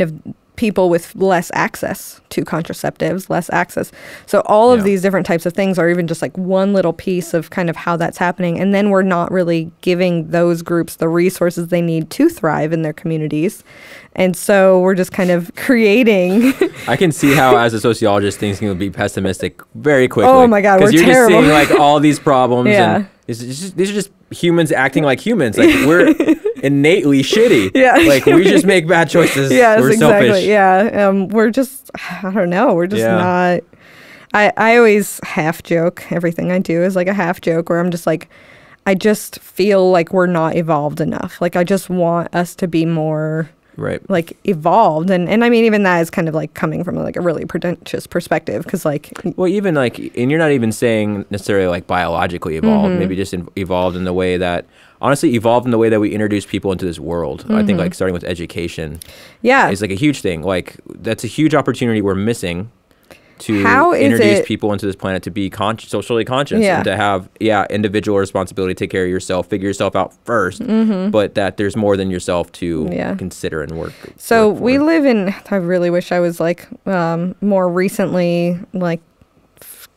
of people with less access to contraceptives, less access. So all of these different types of things are even just like one little piece of kind of how that's happening. And then we're not really giving those groups the resources they need to thrive in their communities. And so we're just kind of creating. I can see how, as a sociologist, things can be pessimistic very quickly. Oh my God, we're terrible. Because you're just seeing like all these problems. And these are just humans acting like humans. Like we're innately shitty. Like we just make bad choices. We're selfish. We're just, I don't know. We're just not. I always half joke. Everything I do is like a half joke, where I'm just like, I just feel like we're not evolved enough. Like I just want us to be more like evolved. And I mean, even that is kind of like coming from like a really pretentious perspective, because like, well, even like, and you're not even saying necessarily like biologically evolved, maybe just evolved in the way that, honestly, evolved in the way that we introduce people into this world. I think like starting with education is like a huge thing. Like that's a huge opportunity we're missing to introduce people into this planet to be socially conscious and to have individual responsibility, take care of yourself, figure yourself out first, but that there's more than yourself to consider and work. So we live in, I really wish I was like more recently like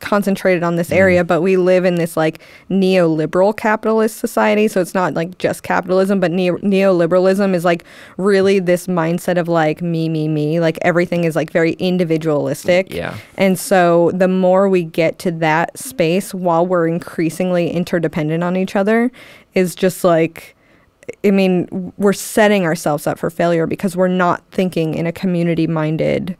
concentrated on this area, but we live in this like neoliberal capitalist society. So it's not like just capitalism, but neoliberalism is like really this mindset of like me, like everything is like very individualistic. And so the more we get to that space while we're increasingly interdependent on each other is just like, I mean, we're setting ourselves up for failure, because we're not thinking in a community-minded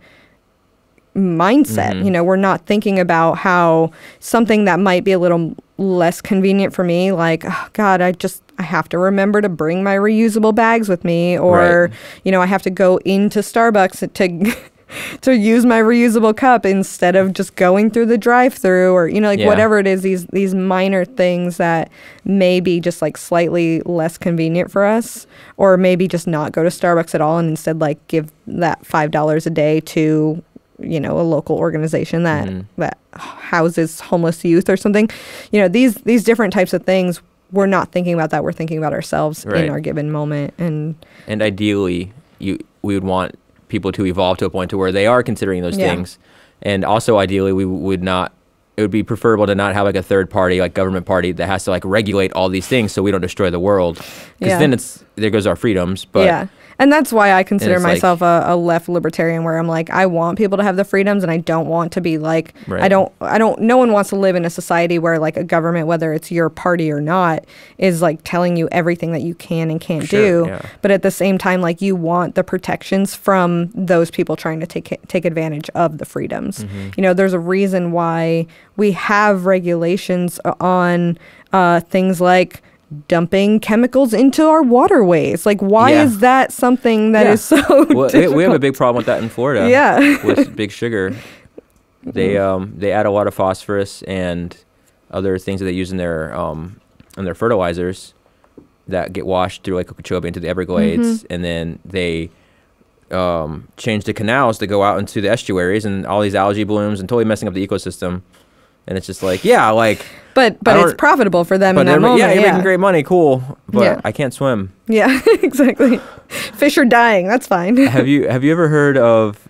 mindset. You know, we're not thinking about how something that might be a little less convenient for me, like, oh God, I have to remember to bring my reusable bags with me, or you know, I have to go into Starbucks to use my reusable cup instead of just going through the drive-through, or you know, like whatever it is, these minor things that may be just like slightly less convenient for us, or maybe just not go to Starbucks at all and instead like give that $5 a day to, you know, a local organization that houses homeless youth or something. You know, these different types of things, we're not thinking about that. We're thinking about ourselves in our given moment. And ideally, we would want people to evolve to a point to where they are considering those things, And also, ideally, we would not. It would be preferable to not have like a third party, like government party, that has to like regulate all these things so we don't destroy the world. Because then there goes our freedoms. But yeah. And that's why I consider myself a left libertarian, where I'm like, I want people to have the freedoms, and I don't want to be like, right. no one wants to live in a society where like a government, whether it's your party or not, is like telling you everything that you can and can't do. Yeah. But at the same time, like you want the protections from those people trying to take advantage of the freedoms. You know, there's a reason why we have regulations on things like dumping chemicals into our waterways. Like, why is that something that is so well, we have a big problem with that in Florida. Yeah. With big sugar. They add a lot of phosphorus and other things that they use in their fertilizers that get washed through like Okeechobee into the Everglades, and then they change the canals to go out into the estuaries, and all these algae blooms and totally messing up the ecosystem. And it's just like, But it's profitable for them in that moment. Yeah, you're making great money, cool. But I can't swim. Yeah, exactly. Fish are dying. That's fine. Have you ever heard of?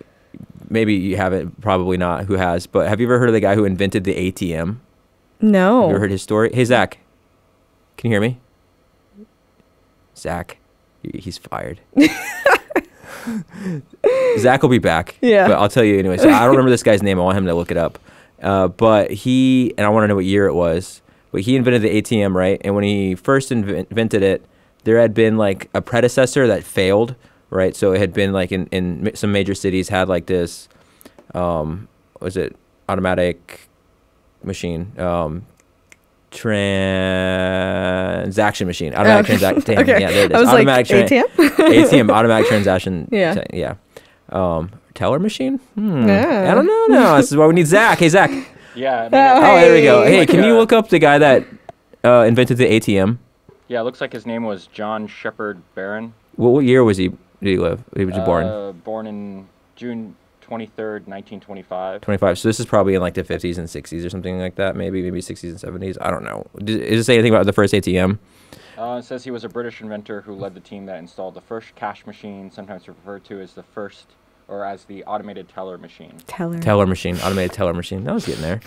Maybe you haven't. Probably not. Who has? But have you ever heard of the guy who invented the ATM? No. Have you ever heard his story? Hey, Zach. Can you hear me? Zach, he's fired. Zach will be back. Yeah. But I'll tell you anyway. So I don't remember this guy's name. I want him to look it up. But and I want to know what year it was, but he invented the ATM, right? And when he first invented it, there had been like a predecessor that failed, right? So it had been like in some major cities had like this, was it automatic machine, transaction machine, automatic transaction. Okay. Yeah, there it is. I was automatic like, ATM? ATM, automatic transaction. Yeah. Teller machine? I don't know. No, this is why we need Zach. Hey, Zach. Yeah. There we go. Hey, can you look up the guy that invented the ATM? Yeah, it looks like his name was John Shepard Barron. What year was he? Did he live? Was he born? Born in June 23rd, 1925. 25. So this is probably in like the 50s and 60s or something like that. Maybe 60s and 70s. I don't know. Does it say anything about the first ATM? It says he was a British inventor who led the team that installed the first cash machine, sometimes referred to as the first, or as the automated teller machine. Teller machine. Automated teller machine. That was getting there.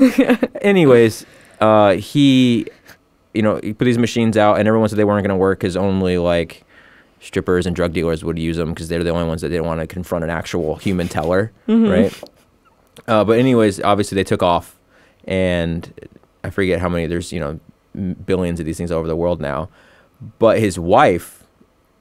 Anyways, he put these machines out, and everyone said they weren't going to work because only like strippers and drug dealers would use them because they're the only ones that didn't want to confront an actual human teller, right? But anyways, obviously they took off, and I forget how many. There's billions of these things all over the world now. But his wife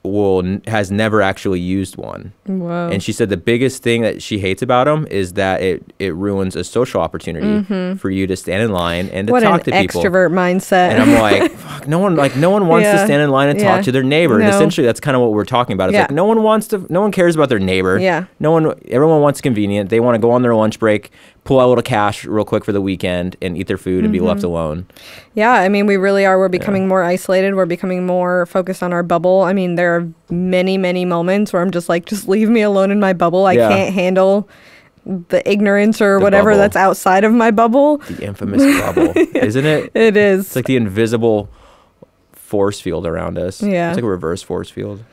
has never actually used one. Whoa. And she said the biggest thing that she hates about them is that it ruins a social opportunity for you to stand in line and to talk to people. What an extrovert mindset. And I'm like, fuck, no one wants to stand in line and talk to their neighbor. And essentially that's kind of what we're talking about. It's like no one cares about their neighbor. Yeah. Everyone wants convenient. They want to go on their lunch break, pull out a little cash real quick for the weekend and eat their food and be left alone. Yeah, I mean, we really are. We're becoming more isolated. We're becoming more focused on our bubble. I mean, there are many, many moments where I'm just like, just leave me alone in my bubble. I can't handle the ignorance or whatever that's outside of my bubble. The infamous bubble, isn't it? It is. It's like the invisible force field around us. Yeah. It's like a reverse force field.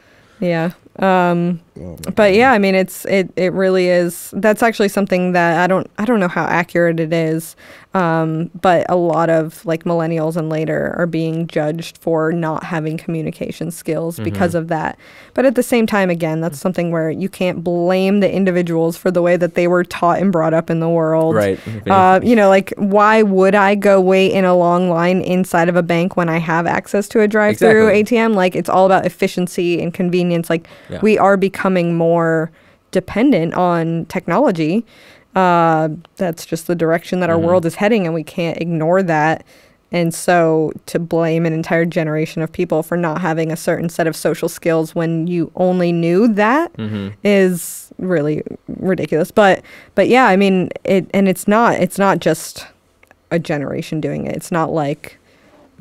Yeah. But yeah, I mean, it really is. That's actually something that I don't know how accurate it is. But a lot of like millennials and later are being judged for not having communication skills because of that. But at the same time, again, that's something where you can't blame the individuals for the way that they were taught and brought up in the world. Right. Like, why would I go wait in a long line inside of a bank when I have access to a drive-through ATM? Like, it's all about efficiency and convenience. Like, we are becoming more dependent on technology. That's just the direction that our world is heading, and we can't ignore that. And so to blame an entire generation of people for not having a certain set of social skills when you only knew that is really ridiculous. But yeah, I mean, it's not just a generation doing it. It's not like,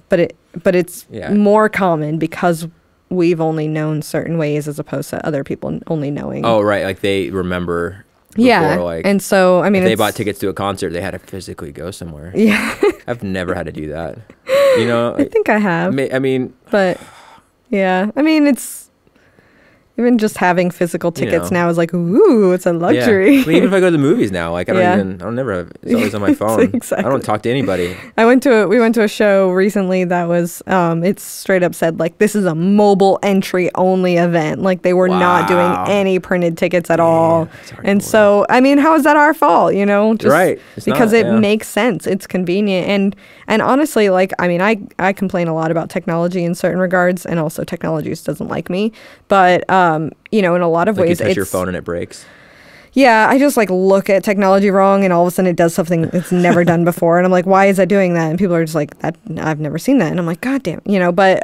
but it's more common because we've only known certain ways as opposed to other people only knowing. Oh, right. Like they remember. Before, like, and so I mean, if they bought tickets to a concert, they had to physically go somewhere. Yeah. I've never had to do that. I think I have. I mean, but yeah, I mean, Even just having physical tickets know. now is like, ooh, it's a luxury. Yeah. I mean, even if I go to the movies now, like I don't never have, it's always on my phone. Exactly. I don't talk to anybody. We went to a show recently that was, it's straight up said like, this is a mobile entry only event. Like they were not doing any printed tickets at all. And so, I mean, how is that our fault? You know, just right. because it makes sense. It's convenient. And honestly, like, I mean, I complain a lot about technology in certain regards, and also technology just doesn't like me. But, you know, in a lot of ways, you touch your phone and it breaks. Yeah, I just like look at technology wrong, and all of a sudden it does something it's never done before, and I'm like, why is that doing that? And people are just like, that I've never seen that, and I'm like, God damn, you know. But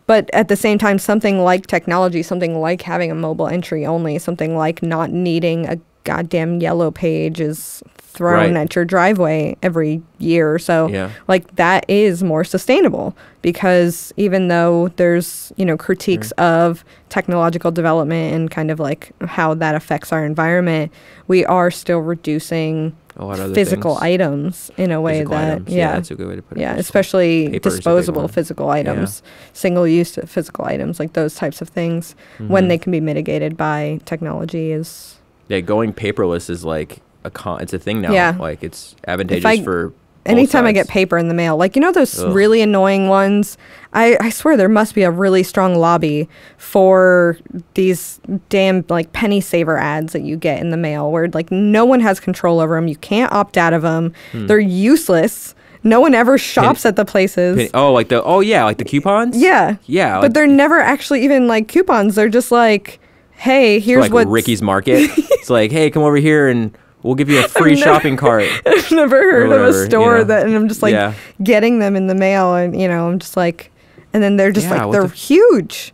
but at the same time, something like technology, something like having a mobile entry only, something like not needing a goddamn yellow page is thrown at your driveway every year or so. Yeah. Like that is more sustainable, because even though there's, you know, critiques of technological development and kind of like how that affects our environment, we are still reducing a lot of physical items in a way physical that items. Yeah, that's a good way to put it. Yeah, especially Paper's disposable physical items, single-use physical items, like those types of things, when they can be mitigated by technology is... Yeah, going paperless is like it's a thing now. Yeah. Like it's advantageous for both anytime sides. I get paper in the mail, like, you know, those really annoying ones, I swear there must be a really strong lobby for these damn like penny saver ads that you get in the mail where like no one has control over them. You can't opt out of them. They're useless. No one ever shops at the places. Like the coupons? Yeah. Yeah. But they're never actually even like coupons. They're just like, hey, here's like what Ricky's Market. It's like, hey, come over here and we'll give you a free shopping cart. I've never heard of a store that, and I'm just like getting them in the mail, and you know, I'm just like, and then they're just like they're huge.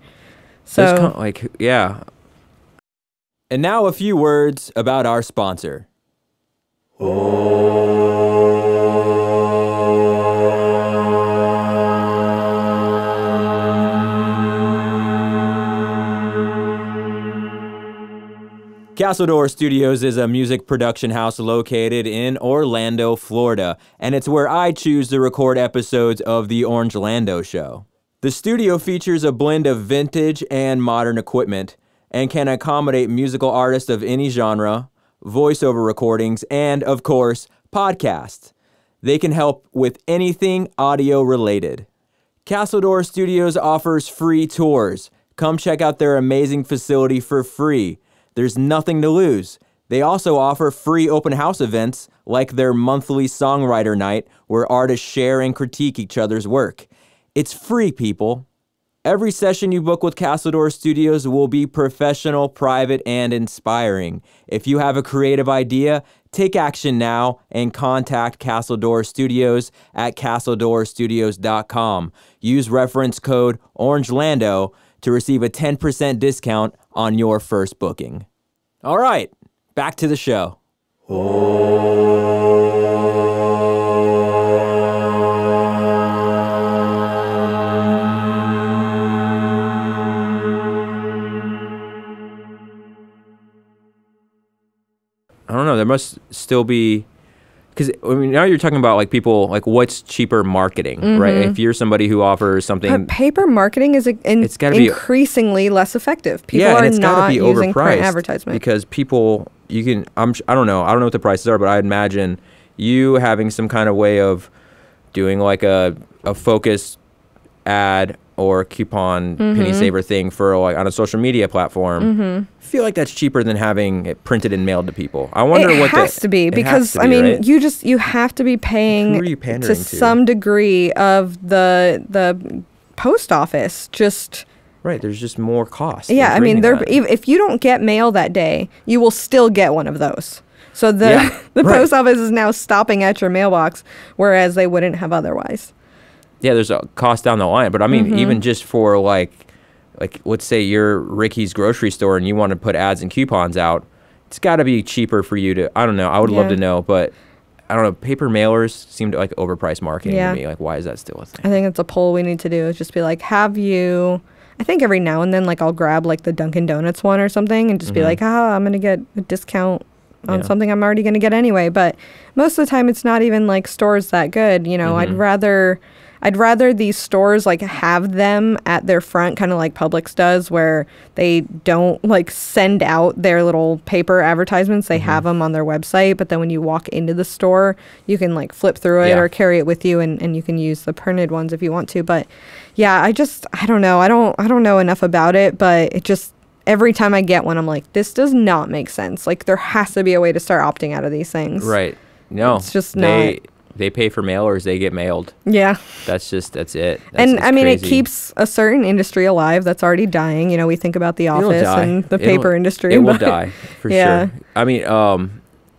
So And now a few words about our sponsor. Castledore Studios is a music production house located in Orlando, Florida, and it's where I choose to record episodes of The Orange Lando Show. The studio features a blend of vintage and modern equipment and can accommodate musical artists of any genre, voiceover recordings, and, of course, podcasts. They can help with anything audio related. Castledore Studios offers free tours. Come check out their amazing facility for free. There's nothing to lose. They also offer free open house events like their monthly songwriter night where artists share and critique each other's work. It's free, people. Every session you book with Castledore Studios will be professional, private, and inspiring. If you have a creative idea, take action now and contact Castledore Studios at castledoorstudios.com. Use reference code OrangeLando to receive a 10% discount on your first booking. All right, back to the show. I don't know, there must still be... Because, I mean, now you're talking about, like, people, like, what's cheaper marketing, right? If you're somebody who offers something... But paper marketing is increasingly less effective. People are not using print advertisement. Because people, you can... I don't know what the prices are, but I imagine you having some kind of way of doing, like, a focused ad or coupon penny saver thing for, like, on a social media platform. I feel like that's cheaper than having it printed and mailed to people. I wonder what it has to be, because I mean, right? you have to be paying to some degree of the post office. Just right, there's just more cost. Yeah, I mean, if you don't get mail that day, you will still get one of those. So the post office is now stopping at your mailbox, whereas they wouldn't have otherwise. Yeah, there's a cost down the line, but I mean, even just for like let's say you're Ricky's grocery store and you want to put ads and coupons out, it's got to be cheaper for you to. I don't know. I would love to know, but I don't know. Paper mailers seem to like overpriced marketing to me. Like, why is that still a thing? I think it's a poll we need to do. Is just be like, have you? I think every now and then, like, I'll grab like the Dunkin' Donuts one or something and just be like, I'm gonna get a discount on something I'm already gonna get anyway. But most of the time, it's not even like stores that good. You know, I'd rather I'd rather these stores like have them at their front, kind of like Publix does, where they don't like send out their little paper advertisements. They have them on their website, but then when you walk into the store, you can like flip through it or carry it with you, and you can use the printed ones if you want to. But yeah, I don't know. I don't know enough about it, but it just, every time I get one, I'm like, this does not make sense. Like, there has to be a way to start opting out of these things. Right. No. It's just not. They pay for mailers, they get mailed. Yeah. That's it. And I mean, crazy. it keeps a certain industry alive that's already dying. You know, we think about The Office and the paper industry. It will die, for yeah. sure. I mean,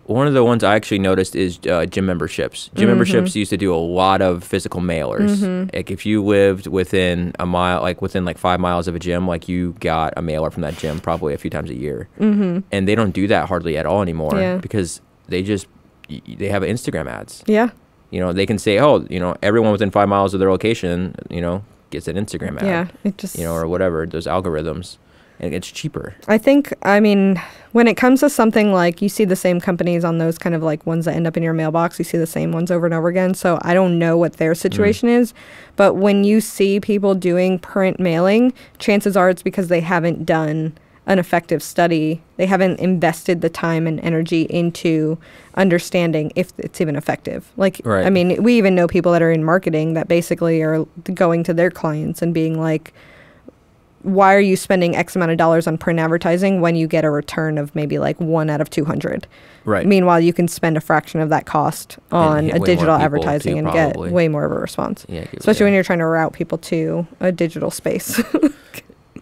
one of the ones I actually noticed is gym memberships. Gym memberships used to do a lot of physical mailers. Like if you lived within a mile, like within like 5 miles of a gym, like you got a mailer from that gym probably a few times a year. And they don't do that hardly at all anymore because they have Instagram ads. Yeah. You know, they can say, oh, you know, everyone within 5 miles of their location, you know, gets an Instagram ad. Yeah. It just, you know, or whatever, those algorithms. And it's cheaper. I think, I mean, when it comes to something like, you see the same companies on those kind of like ones that end up in your mailbox, you see the same ones over and over again. So I don't know what their situation is. But when you see people doing print mailing, chances are it's because they haven't done an effective study. They haven't invested the time and energy into understanding if it's even effective. Like, I mean, we even know people that are in marketing that basically are going to their clients and being like, why are you spending X amount of dollars on print advertising when you get a return of maybe like 1 out of 200? Right. Meanwhile, you can spend a fraction of that cost on a digital advertising and get way more of a response. Yeah, especially when you're trying to route people to a digital space.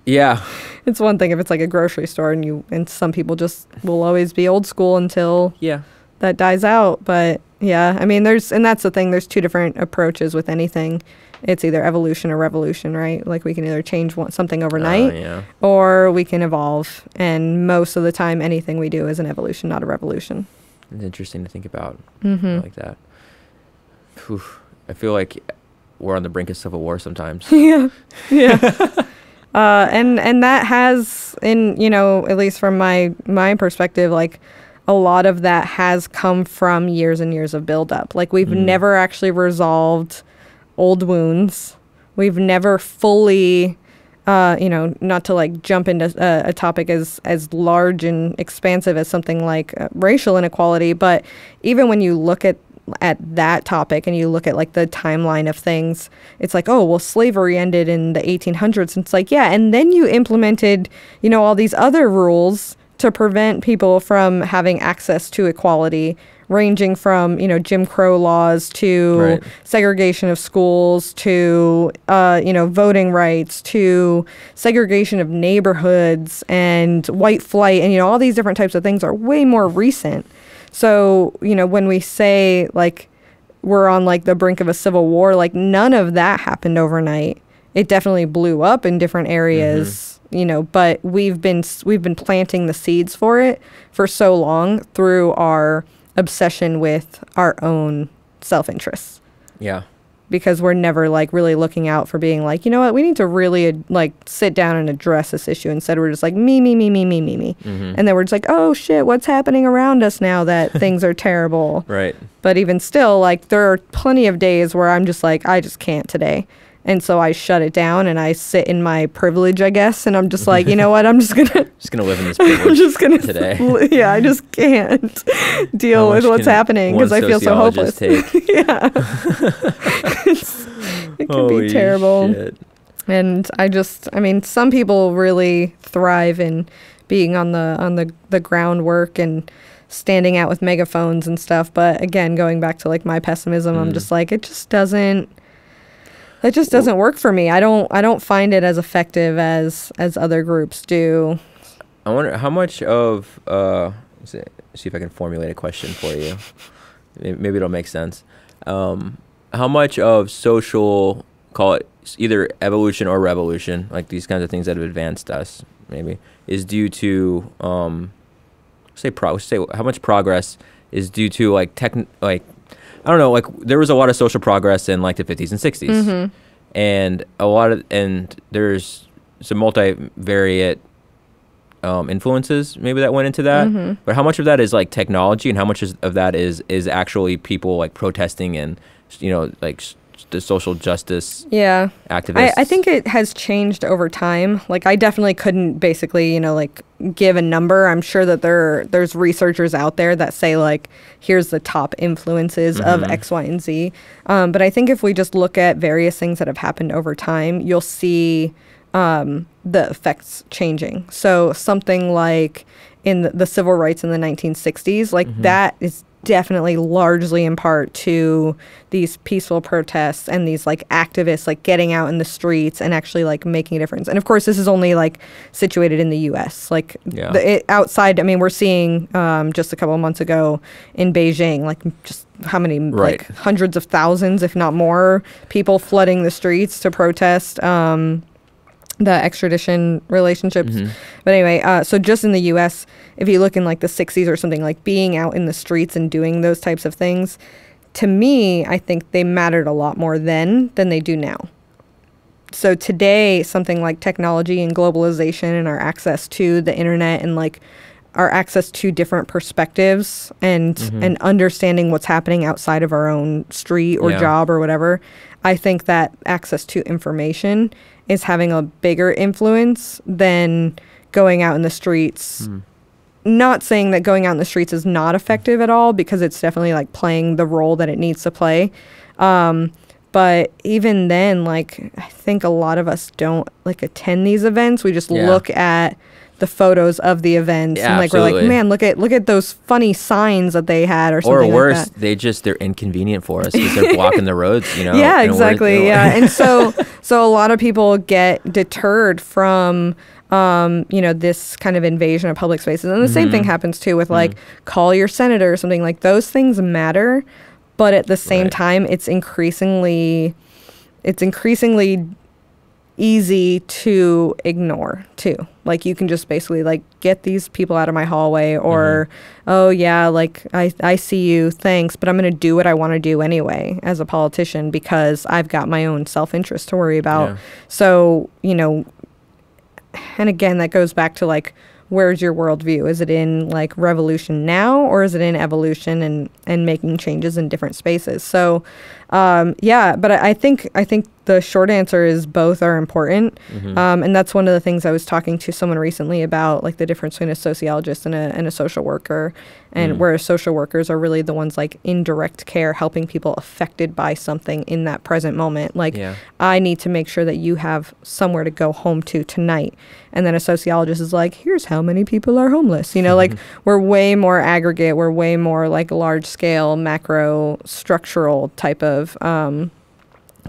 Yeah. It's one thing if it's like a grocery store and some people just will always be old school until that dies out. But yeah, I mean, and that's the thing, there's two different approaches with anything. It's either evolution or revolution, right? Like we can either change something overnight or we can evolve. And most of the time, anything we do is an evolution, not a revolution. It's interesting to think about like that. Whew. I feel like we're on the brink of civil war sometimes. Yeah. And that has, in, you know, at least from my perspective, like a lot of that has come from years and years of buildup. Like we've never actually resolved old wounds. We've never fully, you know, not to like jump into a topic as large and expansive as something like racial inequality, but even when you look at that topic and you look at like the timeline of things, it's like, oh, well, slavery ended in the 1800s. And it's like, yeah, and then you implemented, you know, all these other rules to prevent people from having access to equality, ranging from, you know, Jim Crow laws to segregation of schools to, you know, voting rights to segregation of neighborhoods and white flight. And, you know, all these different types of things are way more recent. So, you know, when we say like we're on like the brink of a civil war, like none of that happened overnight. It definitely blew up in different areas, you know, but we've been planting the seeds for it for so long through our obsession with our own self-interests. Yeah. Because we're never like really looking out for being like, you know what, we need to really like sit down and address this issue. Instead, we're just like me. And then we're just like, oh shit, what's happening around us now that things are terrible? Right. But even still, like there are plenty of days where I'm just like, I just can't today. And so I shut it down and I sit in my privilege, I guess. And I'm just like, you know what? I'm just going to live in this privilege today. Yeah, I just can't deal with what's happening because I feel so hopeless. Yeah. It can be terrible. Shit. And I mean, some people really thrive in being on the groundwork and standing out with megaphones and stuff. But again, going back to like my pessimism, I'm just like, it just doesn't work for me. I don't find it as effective as other groups do. I wonder how much of see if I can formulate a question for you. Maybe it'll make sense. How much of social, call it either evolution or revolution, like these kinds of things that have advanced us, maybe, is due to say how much progress is due to like I don't know, like there was a lot of social progress in like the 50s and 60s, and there's some multivariate influences maybe that went into that. But how much of that is like technology, and how much of that is actually people like protesting and, you know, like the social justice Yeah. activists? I think it has changed over time. Like, I definitely couldn't basically, like, give a number. I'm sure that there's researchers out there that say, like, here's the top influences of X, Y, and Z. But I think if we just look at various things that have happened over time, you'll see the effects changing. So something like in the civil rights in the 1960s, like that is definitely largely in part to these peaceful protests and these like activists like getting out in the streets and actually like making a difference. And of course, this is only like situated in the U.S. Like outside, I mean, we're seeing just a couple of months ago in Beijing, like just how many like hundreds of thousands, if not more, people flooding the streets to protest the extradition relationships. But anyway, so just in the U.S., if you look in like the 60s or something, like being out in the streets and doing those types of things, to me, I think they mattered a lot more then than they do now. So today, something like technology and globalization and our access to the internet and like our access to different perspectives and understanding what's happening outside of our own street or job or whatever, I think that access to information is having a bigger influence than going out in the streets. Not saying that going out in the streets is not effective at all, because it's definitely like playing the role that it needs to play. But even then, like, I think a lot of us don't like attend these events. We just look at the photos of the events and like we're like, man, look at those funny signs that they had or something. Or worse, like that. They're inconvenient for us because they're blocking the roads, Yeah, exactly. And so a lot of people get deterred from this kind of invasion of public spaces. And the same thing happens too with like call your senator or something. Like those things matter, but at the same time it's increasingly easy to ignore too. Like you can just basically like get these people out of my hallway or oh yeah, like I see you, thanks, but I'm going to do what I want to do anyway as a politician because I've got my own self-interest to worry about. So, and again, that goes back to like, where's your worldview? Is it in like revolution now, or is it in evolution and making changes in different spaces? So, but I think the short answer is both are important. And that's one of the things I was talking to someone recently about, like the difference between a sociologist and a social worker, and where social workers are really the ones like in direct care, helping people affected by something in that present moment. Like, I need to make sure that you have somewhere to go home to tonight. And then a sociologist is like, here's how many people are homeless. Like we're way more aggregate. We're way more like large scale, macro, structural type of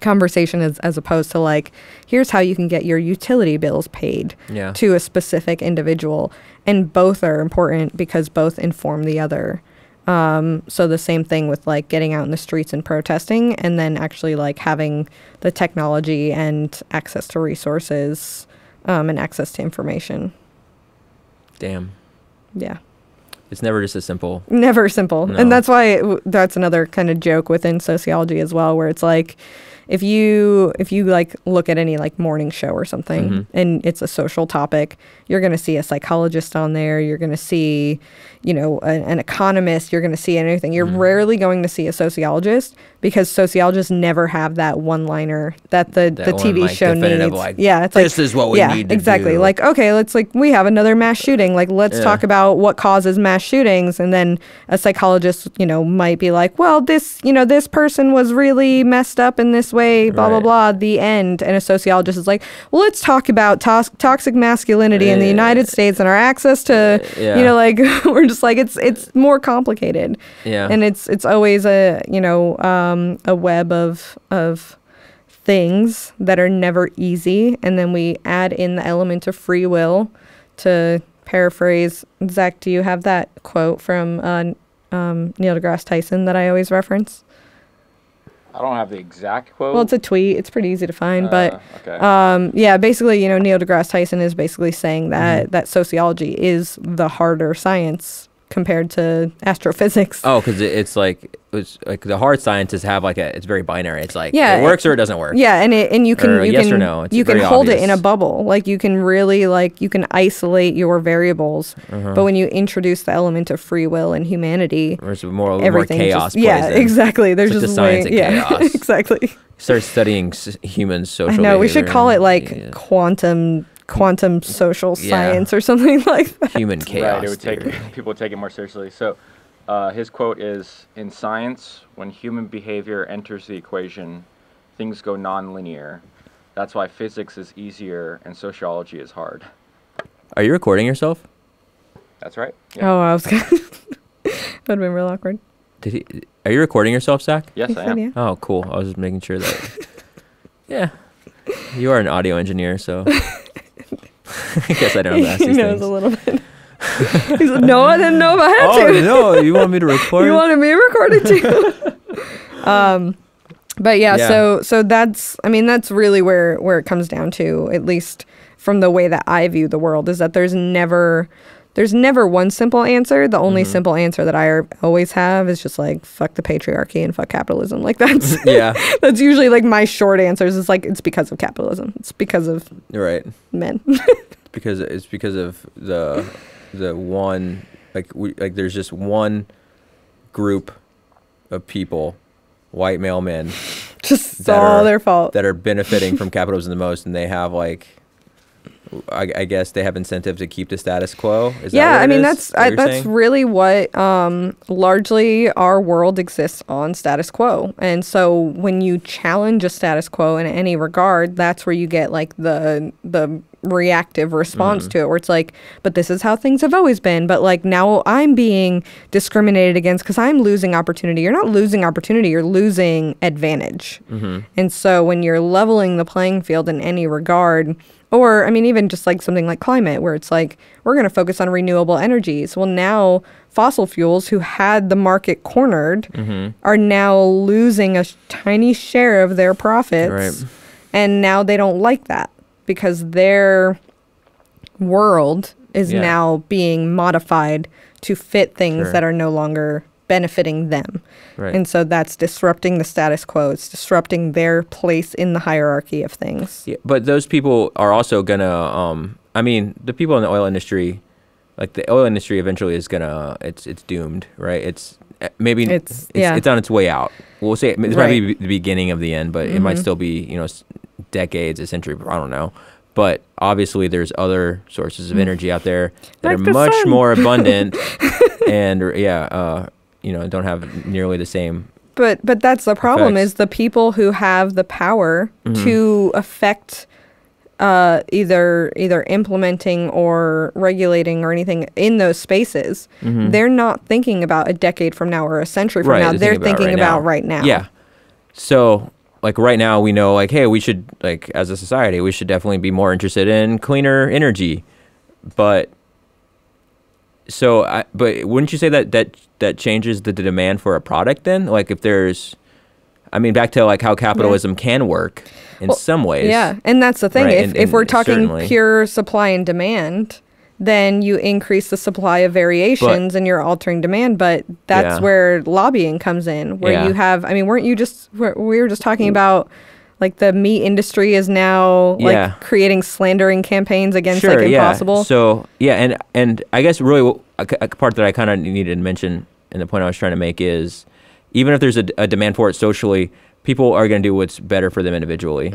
conversation as opposed to like, here's how you can get your utility bills paid to a specific individual. And both are important because both inform the other. So the same thing with like getting out in the streets and protesting, and then actually like having the technology and access to resources and access to information. Damn. Yeah. It's never just as simple. Never simple. No. And that's why that's another kind of joke within sociology as well, where it's like, if you like look at any like morning show or something and it's a social topic, you're going to see a psychologist on there. You're going to see, an economist. You're going to see anything. You're rarely going to see a sociologist, because sociologists never have that one-liner that the TV show needs. Like, it's this is what we need to exactly. do. Like, okay, we have another mass shooting. Like, let's talk about what causes mass shootings. And then a psychologist, might be like, well, this person was really messed up in this way, blah, blah, blah, the end. And a sociologist is like, well, let's talk about toxic masculinity in the United States and our access to, like, we're just like, it's more complicated. And it's always a web of things that are never easy. And then we add in the element of free will. To paraphrase, Zach, do you have that quote from Neil deGrasse Tyson that I always reference? I don't have the exact quote. Well, it's a tweet. It's pretty easy to find. But okay. Basically, Neil deGrasse Tyson is basically saying that that sociology is the harder science compared to astrophysics. Oh, because it's like the hard scientists have like it's very binary. It's like Yeah, it works or it doesn't work. Yeah, and you can yes or no. It's you can very hold it obvious. in a bubble. Like you can really you can isolate your variables. But when you introduce the element of free will and humanity, There's more everything chaos. just, yeah, plays in. exactly. There's It's like just the science of yeah, chaos. exactly. Start studying human social. I know we should behavior call it and, like quantum social Yeah. science or something like that. human chaos. Right, it would theory. take people would take it more seriously. So, his quote is: "In science, when human behavior enters the equation, things go non-linear. That's why physics is easier and sociology is hard." Are you recording yourself? That's right. Oh, I was gonna. That would have been real awkward. Are you recording yourself, Zach? Yes, He I said, am. yeah. Oh, cool. I was just making sure that. Yeah, you are an audio engineer, so I guess I don't have to ask He these knows things. a little bit. He's like, no, I didn't know if I had Oh to. no! You want me to record? You wanted me to record it too. But yeah, Yeah. so that's, I mean, that's really where it comes down to, at least from the way that I view the world, is that there's never one simple answer. The only simple answer that I always have is just like, fuck the patriarchy and fuck capitalism. Like that's Yeah. that's usually like my short answers. It's like, it's because of capitalism. It's because of Right. men. Because of the one like there's just one group of people, white male men, Just it's that all are- their fault. that are benefiting from capitalism the most, and they have like I guess they have incentive to keep the status quo. Is Yeah, that what I it mean is? that's saying? really what largely our world exists on, status quo. And so when you challenge a status quo in any regard, that's where you get like the reactive response to it, where it's like, but this is how things have always been, but like now I'm being discriminated against because I'm losing opportunity. You're not losing opportunity, you're losing advantage. And so when you're leveling the playing field in any regard, or, I mean, even just like something like climate, where it's like, we're going to focus on renewable energies. Well, now fossil fuels, who had the market cornered, are now losing a tiny share of their profits. Right. And now they don't like that because their world is Yeah. now being modified to fit things Sure. that are no longer benefiting them. Right. And so that's disrupting the status quo. It's disrupting their place in the hierarchy of things. Yeah, but those people are also gonna. I mean, the people in the oil industry, like the oil industry, eventually is gonna. It's doomed, right? It's maybe It's on its way out. We'll say this might Right. be the beginning of the end, but it might still be decades, a century. I don't know. But obviously, there's other sources of energy out there that Like are the much sun. more abundant, and don't have nearly the same. But that's the problem, Effects. is the people who have the power to affect either implementing or regulating or anything in those spaces. They're not thinking about a decade from now or a century from Right, now. they're They're thinking about right now. Yeah. So, like right now, we know, like, hey, we should, like, as a society, we should definitely be more interested in cleaner energy. But but wouldn't you say that changes the demand for a product then? Like, if there's, I mean, back to like how capitalism can work in some ways. Yeah, and that's the thing. Right, If we're talking certainly. pure supply and demand, then you increase the supply of variations and you're altering demand. But that's Yeah. where lobbying comes in, where Yeah. you have, I mean, we were just talking about like the meat industry is now like Yeah. creating slandering campaigns against like Impossible. Yeah. So yeah, and I guess really a part that I kind of needed to mention, and the point I was trying to make is, even if there's a demand for it socially, people are going to do what's better for them individually.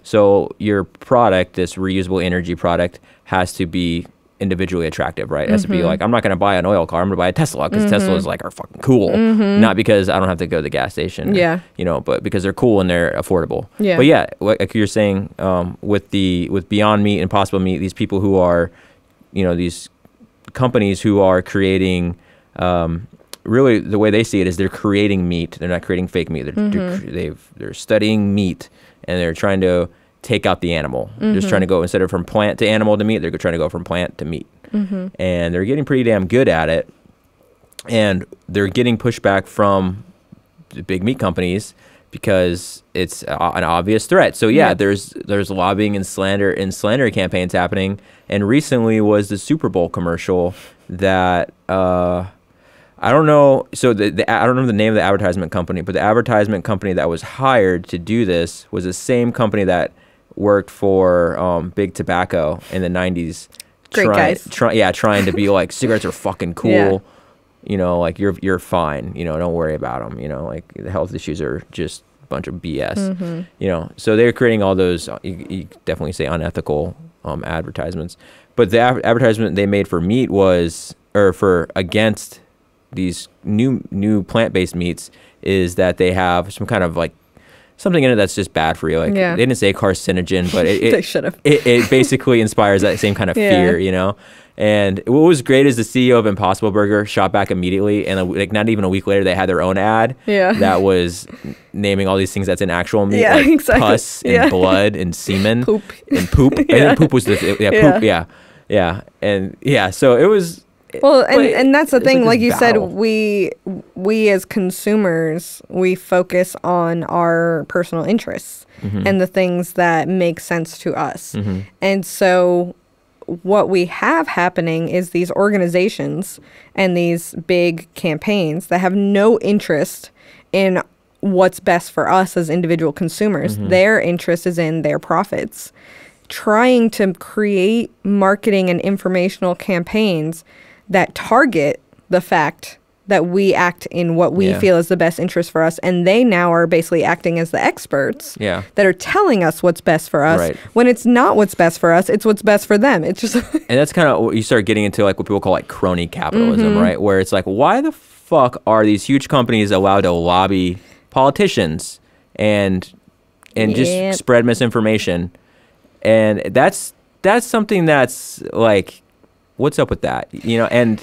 So your product, this reusable energy product, has to be individually attractive, right? It has to be like, I'm not going to buy an oil car, I'm going to buy a Tesla because Teslas like are fucking cool. Not because I don't have to go to the gas station. Yeah. But because they're cool and they're affordable. Yeah. But yeah, like you're saying, with Beyond Meat and Impossible Meat, these people who are, these companies who are creating, really the way they see it is they're creating meat. They're not creating fake meat. They're studying meat, and they're trying to take out the animal. They're just trying to go, instead of from plant to animal to meat, they're trying to go from plant to meat. And they're getting pretty damn good at it. And they're getting pushback from the big meat companies because it's an obvious threat. So yeah, there's lobbying and slander campaigns happening. And recently was the Super Bowl commercial that I don't know. So I don't know the name of the advertisement company, but the advertisement company that was hired to do this was the same company that worked for Big Tobacco in the 90s. Great guys. Trying to be like, cigarettes are fucking cool. Yeah. You know, like you're fine. You know, don't worry about them. You know, like the health issues are just a bunch of BS. You know, so they're creating all those, you definitely say unethical advertisements. But the advertisement they made for meat was, or for against these new plant-based meats, is that they have some kind of like something in it that's just bad for you. Like they didn't say carcinogen, but they should have. It basically inspires that same kind of fear, you know. And what was great is the CEO of Impossible Burger shot back immediately, and like not even a week later, they had their own ad that was naming all these things that's in actual meat, like exactly. pus and blood and semen, poop. And poop. I think poop was poop. And so it was. Well, and that's the thing, like you battle. said, we as consumers, we focus on our personal interests and the things that make sense to us. And so what we have happening is these organizations and these big campaigns that have no interest in what's best for us as individual consumers. Their interest is in their profits. Trying to create marketing and informational campaigns that target the fact that we act in what we feel is the best interest for us, and they now are basically acting as the experts that are telling us what's best for us, when it's not what's best for us, it's what's best for them. It's just and that's kind of what you start getting into, like what people call like crony capitalism, right? Where it's like, why the fuck are these huge companies allowed to lobby politicians and just spread misinformation? And that's something that's like, what's up with that? You know, and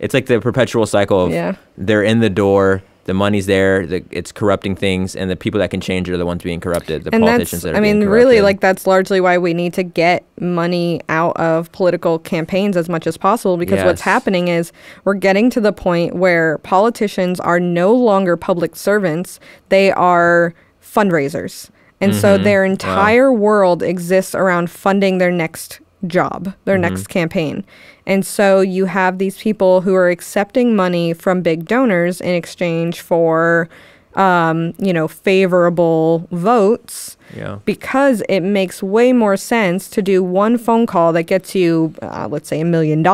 it's like the perpetual cycle of they're in the door, the money's there, it's corrupting things, and the people that can change it are the ones being corrupted, the politicians that are being corrupted. Really, like that's largely why we need to get money out of political campaigns as much as possible, because what's happening is we're getting to the point where politicians are no longer public servants, they are fundraisers. And so their entire world exists around funding their next job, their next campaign. And so you have these people who are accepting money from big donors in exchange for, favorable votes, because it makes way more sense to do one phone call that gets you, let's say, $1 million,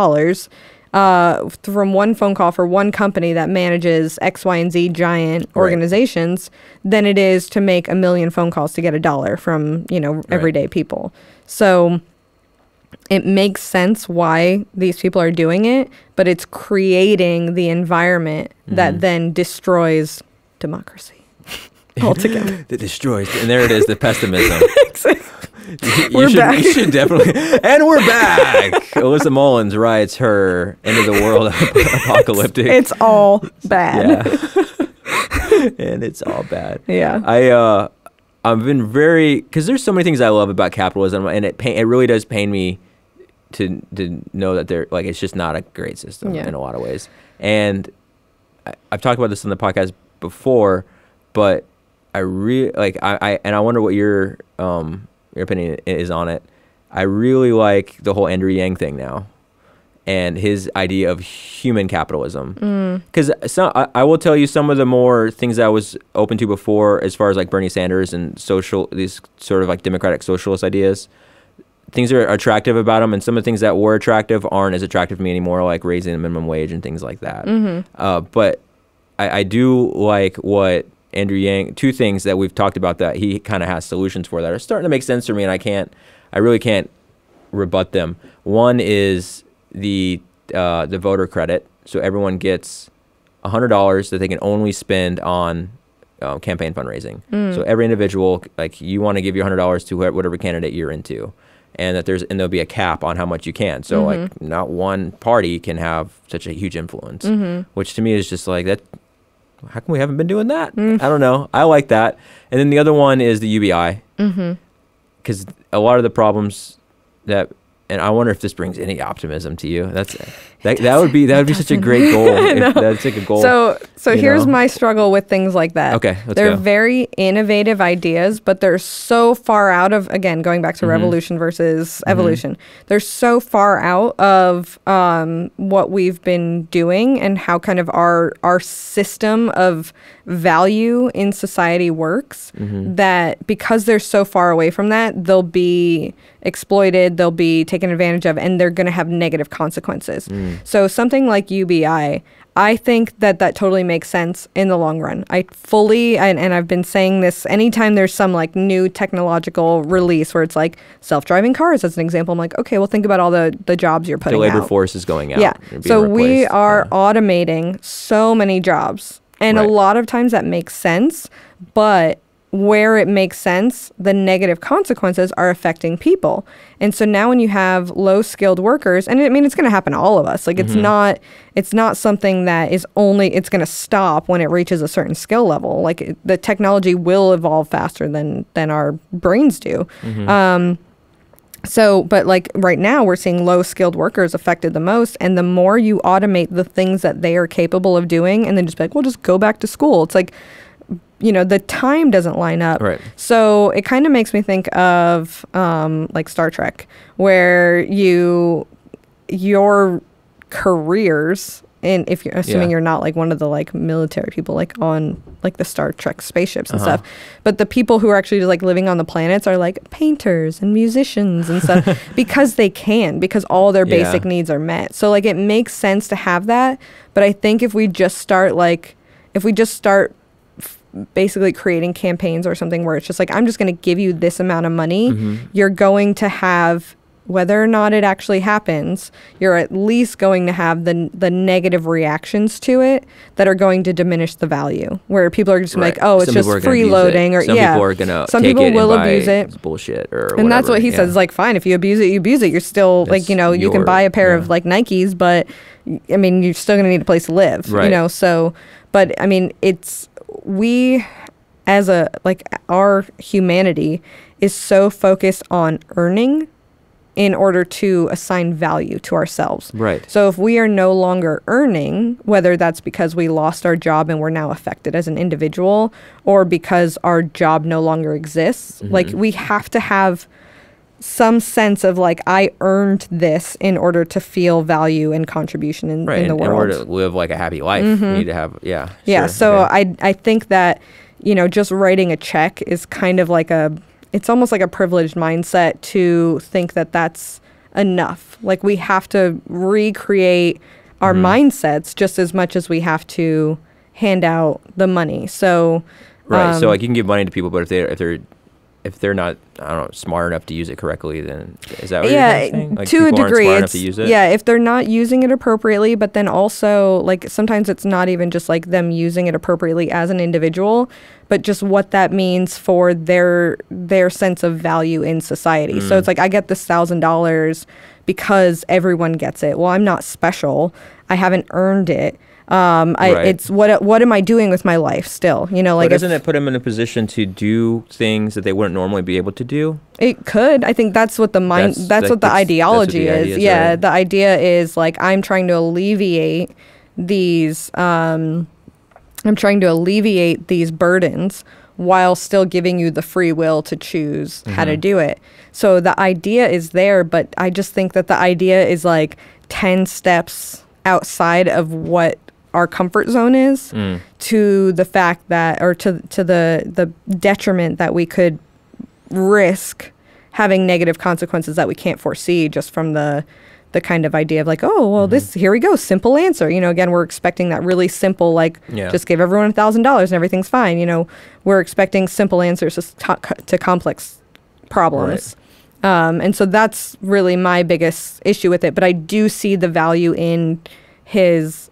from one phone call for one company that manages X, Y, and Z giant organizations than it is to make 1 million phone calls to get $1 from, everyday people. So it makes sense why these people are doing it, but it's creating the environment that then destroys democracy altogether. That destroys, and there it is, the pessimism. We're back. You should definitely, and we're back. Alyssa Mullins writes her End of the World apocalyptic. It's all bad. And it's all bad. I've been because there's so many things I love about capitalism, and it really does pain me to know that it's just not a great system in a lot of ways. And I've talked about this on the podcast before, but I really I wonder what your opinion is on it. I really like the whole Andrew Yang thing now, and his idea of human capitalism. Because I will tell you some of the more things I was open to before, as far as like Bernie Sanders and these sort of like democratic socialist ideas. Things are attractive about them, and some of the things that were attractive aren't as attractive to me anymore, like raising the minimum wage and things like that. But I do like what Andrew Yang, two things that we've talked about that he kind of has solutions for that are starting to make sense for me, and I really can't rebut them. One is the voter credit, so everyone gets $100 that they can only spend on campaign fundraising. So every individual, like you want to give your $100 to whatever candidate you're into, and there'll be a cap on how much you can. So like not one party can have such a huge influence, which to me is just like that. How come we haven't been doing that? I don't know. I like that. And then the other one is the UBI, because a lot of the problems that and I wonder if this brings any optimism to you. That would be such a great goal. If that's like a goal. So here's my struggle with things like that. Okay, they're go. very innovative ideas, but they're so far out of, again, going back to revolution versus evolution. They're so far out of what we've been doing and how kind of our system of value in society works, that because they're so far away from that, they'll be exploited, they'll be taken advantage of, and they're going to have negative consequences. So something like UBI, I think that totally makes sense in the long run. I fully, and I've been saying this anytime there's some like new technological release where it's like self-driving cars as an example, I'm like, okay, well, think about all the jobs you're putting out. The labor force is going out. Yeah. So we are Yeah. automating so many jobs. And Right. a lot of times that makes sense, but where it makes sense, the negative consequences are affecting people. And so now when you have low skilled workers, and I mean, it's going to happen to all of us. Like it's not something that is only, it's going to stop when it reaches a certain skill level. Like the technology will evolve faster than our brains do. So, but like right now we're seeing low skilled workers affected the most. And the more you automate the things that they are capable of doing and then just be like, well, just go back to school. It's like, you know, the time doesn't line up. Right. So it kind of makes me think of like Star Trek, where your careers, and if you're assuming you're not like one of the like military people like on like the Star Trek spaceships and stuff, but the people who are actually like living on the planets are like painters and musicians and stuff because because all their basic needs are met. So like it makes sense to have that. But I think if we just start basically creating campaigns or something where it's just like, I'm just going to give you this amount of money, you're going to have, whether or not it actually happens, you're at least going to have the negative reactions to it that are going to diminish the value, where people are just like, oh, it's just freeloading, or some people are gonna some take people it will and buy abuse it. It's bullshit or and that's whatever. what he says, like, fine, if you abuse it, you abuse it. You're still like, you know, you can buy a pair of like Nikes, but I mean, you're still gonna need a place to live, you know. So, but I mean, we as our humanity is so focused on earning in order to assign value to ourselves. Right. So if we are no longer earning, whether that's because we lost our job and we're now affected as an individual, or because our job no longer exists, like we have to have some sense of like, I earned this in order to feel value and contribution in the world. In order to live like a happy life, you need to have, So I think that, you know, just writing a check is kind of like it's almost like a privileged mindset to think that that's enough. Like we have to recreate our mindsets just as much as we have to hand out the money. So, so like you can give money to people, but if they're not, I don't know, smart enough to use it correctly, then is that what you're saying? Like to a degree, smart enough to use it? If they're not using it appropriately, but then also like sometimes it's not even just like them using it appropriately as an individual, but just what that means for their sense of value in society. So it's like, I get this $1,000 because everyone gets it. Well, I'm not special. I haven't earned it. It's what am I doing with my life still? You know, like, but doesn't it put them in a position to do things that they wouldn't normally be able to do? It could. I think that's what the ideology is. Right? The idea is like, I'm trying to alleviate these burdens while still giving you the free will to choose how to do it. So the idea is there, but I just think that the idea is like 10 steps outside of what our comfort zone is, to the fact that, or to the detriment that we could risk having negative consequences that we can't foresee, just from the kind of idea of like, oh, well, here we go, simple answer. You know, again, we're expecting that really simple, like, just give everyone $1,000 and everything's fine. You know, we're expecting simple answers to complex problems. Right. And so that's really my biggest issue with it. But I do see the value in his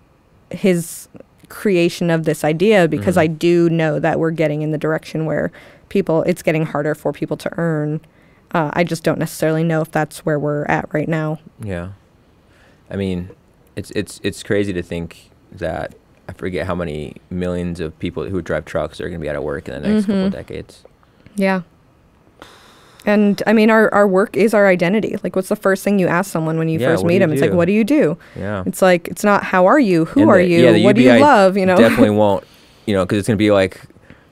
creation of this idea, because I do know that we're getting in the direction where it's getting harder for people to earn. I just don't necessarily know if that's where we're at right now. Yeah. I mean, it's crazy to think that, I forget how many millions of people who drive trucks are going to be out of work in the next couple of decades. Yeah. And I mean, our work is our identity. Like, what's the first thing you ask someone when you first meet them? It's like, what do you do? Yeah. It's like, it's not how are you? Who are you? What do you love? You know, definitely won't, you know, because it's going to be like,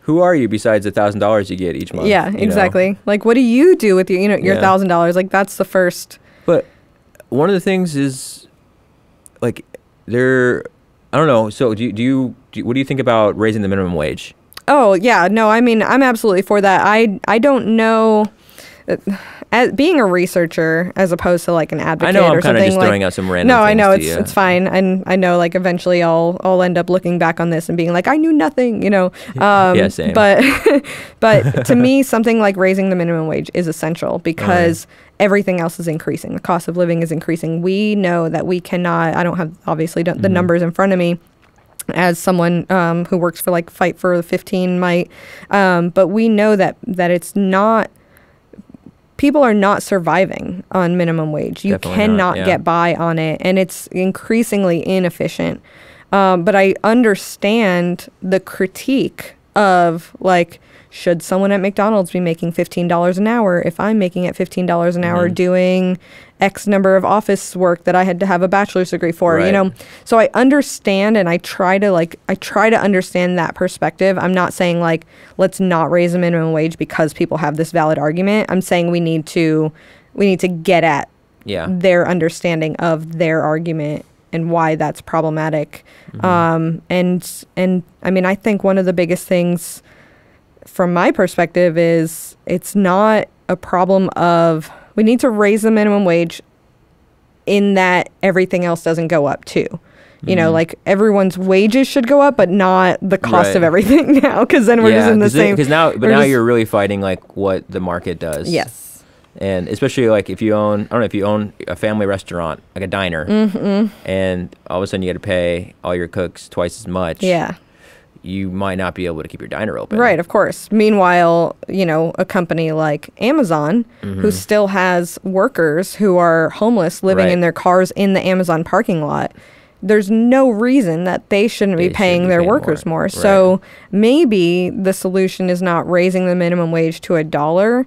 who are you besides the $1,000 you get each month? Yeah, exactly. Know? Like, what do you do with your $1,000? Like, that's the first. But one of the things is, like, I don't know. So what do you think about raising the minimum wage? Oh, yeah. No, I mean, I'm absolutely for that. I don't know. As being a researcher as opposed to like an advocate, I know I'm or kind of just like, throwing out some random. No, I know it's it's fine, and I know like eventually I'll end up looking back on this and being like I knew nothing, you know. Yeah, same. But to me, something like raising the minimum wage is essential because everything else is increasing. The cost of living is increasing. We know that we cannot. I don't have obviously the numbers in front of me, as someone who works for like Fight for the 15 might, but we know that it's not. People are not surviving on minimum wage. You Definitely cannot not, get by on it, and it's increasingly inefficient. But I understand the critique of like, should someone at McDonald's be making $15 an hour if I'm making it $15 an hour doing X number of office work that I had to have a bachelor's degree for, you know? So I understand, and I try to understand that perspective. I'm not saying like, let's not raise the minimum wage because people have this valid argument. I'm saying we need to get at their understanding of their argument and why that's problematic. And I mean, I think one of the biggest things from my perspective is it's not a problem of we need to raise the minimum wage in that everything else doesn't go up too. You know, like everyone's wages should go up, but not the cost of everything now, because then we're just in the same. Because now you're really fighting like what the market does. Yes. And especially like if you own a family restaurant, like a diner, and all of a sudden you got to pay all your cooks twice as much. Yeah. You might not be able to keep your diner open. Right, of course. Meanwhile, you know, a company like Amazon, who still has workers who are homeless living in their cars in the Amazon parking lot, there's no reason that they shouldn't be paying their workers more. Right. So maybe the solution is not raising the minimum wage to a dollar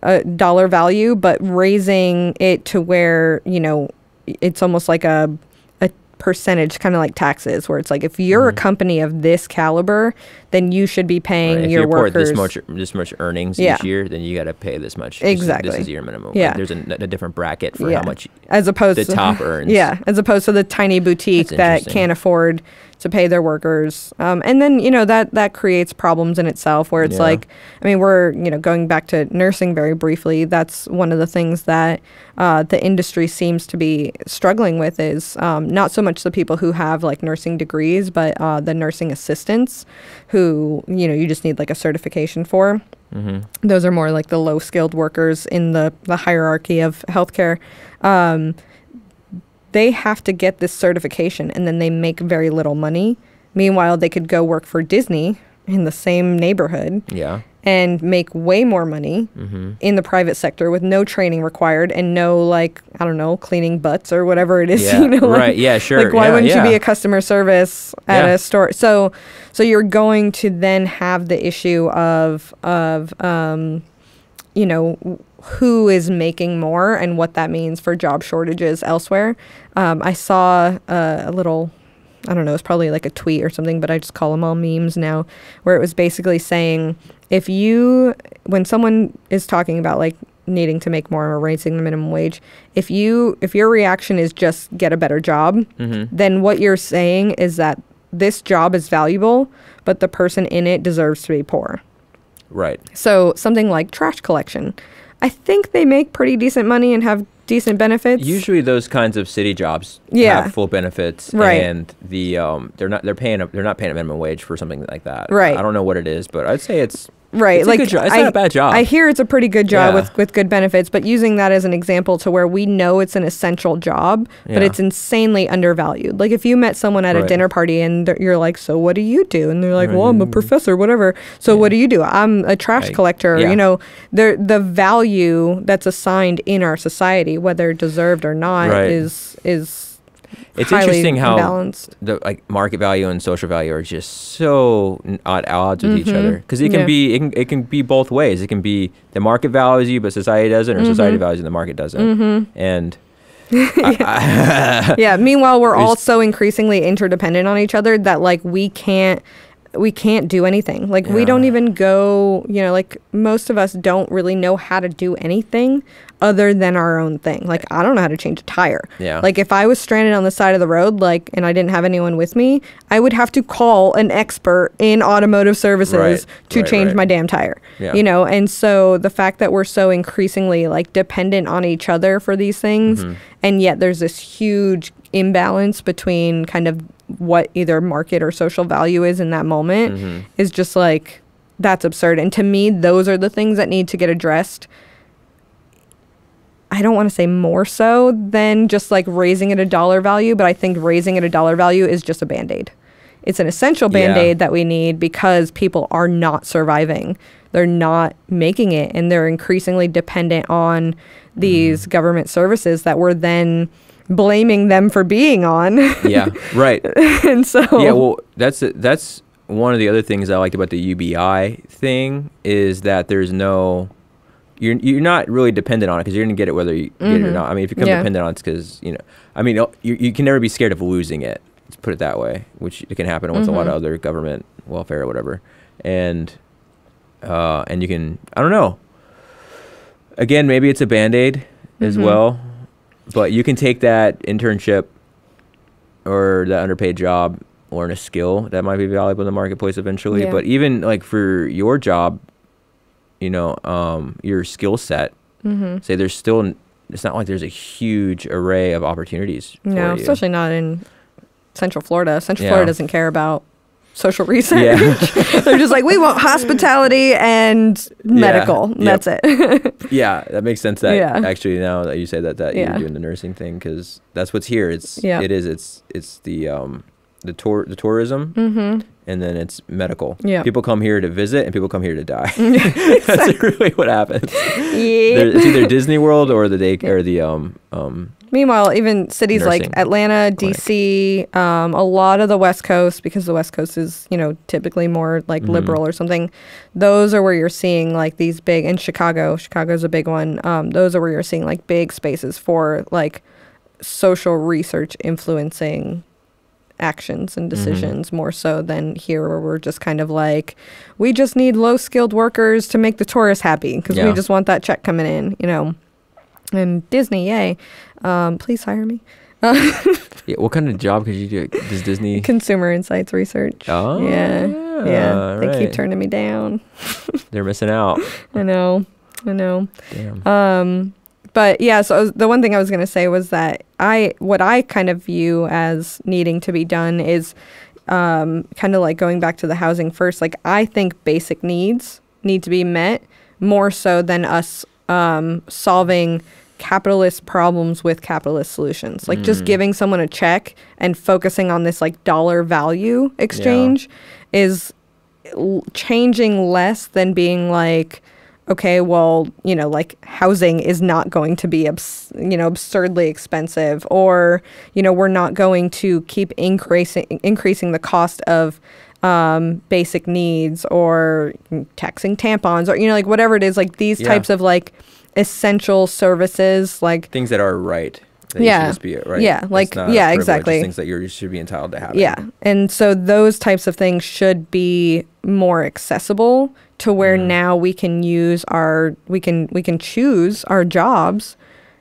value, but raising it to where, you know, it's almost like a percentage, kind of like taxes, where it's like if you're a company of this caliber, then you should be paying your workers this much earnings each year, then you got to pay this much. Exactly. This is your minimum. Yeah. Like there's a different bracket for how much as opposed the to top earns. Yeah, as opposed to the tiny boutique that can't afford to pay their workers. And then, you know, that creates problems in itself where it's like, I mean, we're, you know, going back to nursing very briefly, that's one of the things that the industry seems to be struggling with is not so much the people who have like nursing degrees, but the nursing assistants who, you know, you just need like a certification for. Those are more like the low skilled workers in the hierarchy of healthcare. They have to get this certification and then they make very little money. Meanwhile, they could go work for Disney in the same neighborhood and make way more money in the private sector with no training required and no, like, I don't know, cleaning butts or whatever it is. You know, like, like why wouldn't you be a customer service at a store? So you're going to then have the issue of you know, who is making more and what that means for job shortages elsewhere. I saw a little, I don't know, it's probably like a tweet or something, but I just call them all memes now, where it was basically saying, when someone is talking about like needing to make more or raising the minimum wage, if your reaction is just get a better job, then what you're saying is that this job is valuable, but the person in it deserves to be poor. Right. So something like trash collection, I think they make pretty decent money and have decent benefits. Usually those kinds of city jobs have full benefits, and they're not paying a minimum wage for something like that. Right. I don't know what it is, but I'd say it's Right. It's not a bad job. I hear it's a pretty good job with good benefits, but using that as an example to where we know it's an essential job, but it's insanely undervalued. Like if you met someone at a dinner party and you're like, so what do you do? And they're like, well, I'm a professor, whatever. So what do you do? I'm a trash collector. You know, the value that's assigned in our society, whether deserved or not, is It's highly interesting how imbalanced. the like market value and social value are just so at odds with each other, because it can be it can be both ways. It can be the market values you but society doesn't, or society values you and the market doesn't. And yeah, meanwhile we're all so increasingly interdependent on each other that like we can't do anything. Like we don't even go, you know, like most of us don't really know how to do anything other than our own thing. Like I don't know how to change a tire. Yeah. Like if I was stranded on the side of the road, like, and I didn't have anyone with me, I would have to call an expert in automotive services to change my damn tire. Yeah. You know, and so the fact that we're so increasingly like dependent on each other for these things, and yet there's this huge imbalance between kind of what either market or social value is in that moment is just like, that's absurd. And to me, those are the things that need to get addressed. I don't want to say more so than just like raising it a dollar value, but I think raising it a dollar value is just a Band-Aid. It's an essential Band-Aid that we need because people are not surviving. They're not making it, and they're increasingly dependent on these government services that we're then blaming them for being on. Yeah, right. And so yeah, well, that's one of the other things I liked about the UBI thing is that there's no, you're not really dependent on it because you're gonna get it whether you get it or not. I mean, if you become dependent on it, it's because, you know, I mean, you can never be scared of losing it. Let's put it that way, which it can happen with a lot of other government welfare or whatever, and you can, I don't know. Again, maybe it's a Band-Aid as well. But you can take that internship or that underpaid job, learn a skill that might be valuable in the marketplace eventually. Yeah. But even like for your job, you know, your skill set, say there's still, it's not like there's a huge array of opportunities for no, you. especially not in Central Florida. Central Florida doesn't care about social research. They're just like, we want hospitality and medical. That's it. Yeah, that makes sense. That actually, now that you say that you're doing the nursing thing, because that's what's here. It's the tourism, and then it's medical. Yeah, people come here to visit, and people come here to die. That's really what happens. It's either Disney World or the daycare, or the Meanwhile, even cities nursing like Atlanta, DC, a lot of the West Coast, because the West Coast is, you know, typically more like liberal or something, those are where you're seeing like these big, and Chicago's a big one. Those are where you're seeing like big spaces for like social research influencing actions and decisions more so than here, where we're just kind of like, we just need low-skilled workers to make the tourists happy because we just want that check coming in, you know. And Disney, yay. Please hire me. What kind of job could you do? Does Disney? Consumer insights research. Oh, yeah. They keep turning me down. They're missing out. I know. Damn. But yeah, so the one thing I was going to say was that what I kind of view as needing to be done is kind of like going back to the housing first. Like I think basic needs need to be met more so than us solving capitalist problems with capitalist solutions. Like just giving someone a check and focusing on this like dollar value exchange is changing less than being like, okay, well, you know, like housing is not going to be, absurdly expensive, or, you know, we're not going to keep increasing the cost of basic needs, or taxing tampons, or, you know, like whatever it is, like these types of like essential services, like things that are right. That you should just be right. Yeah, like exactly. Things that you should be entitled to have. Yeah, and so those types of things should be more accessible to where now we can use we can choose our jobs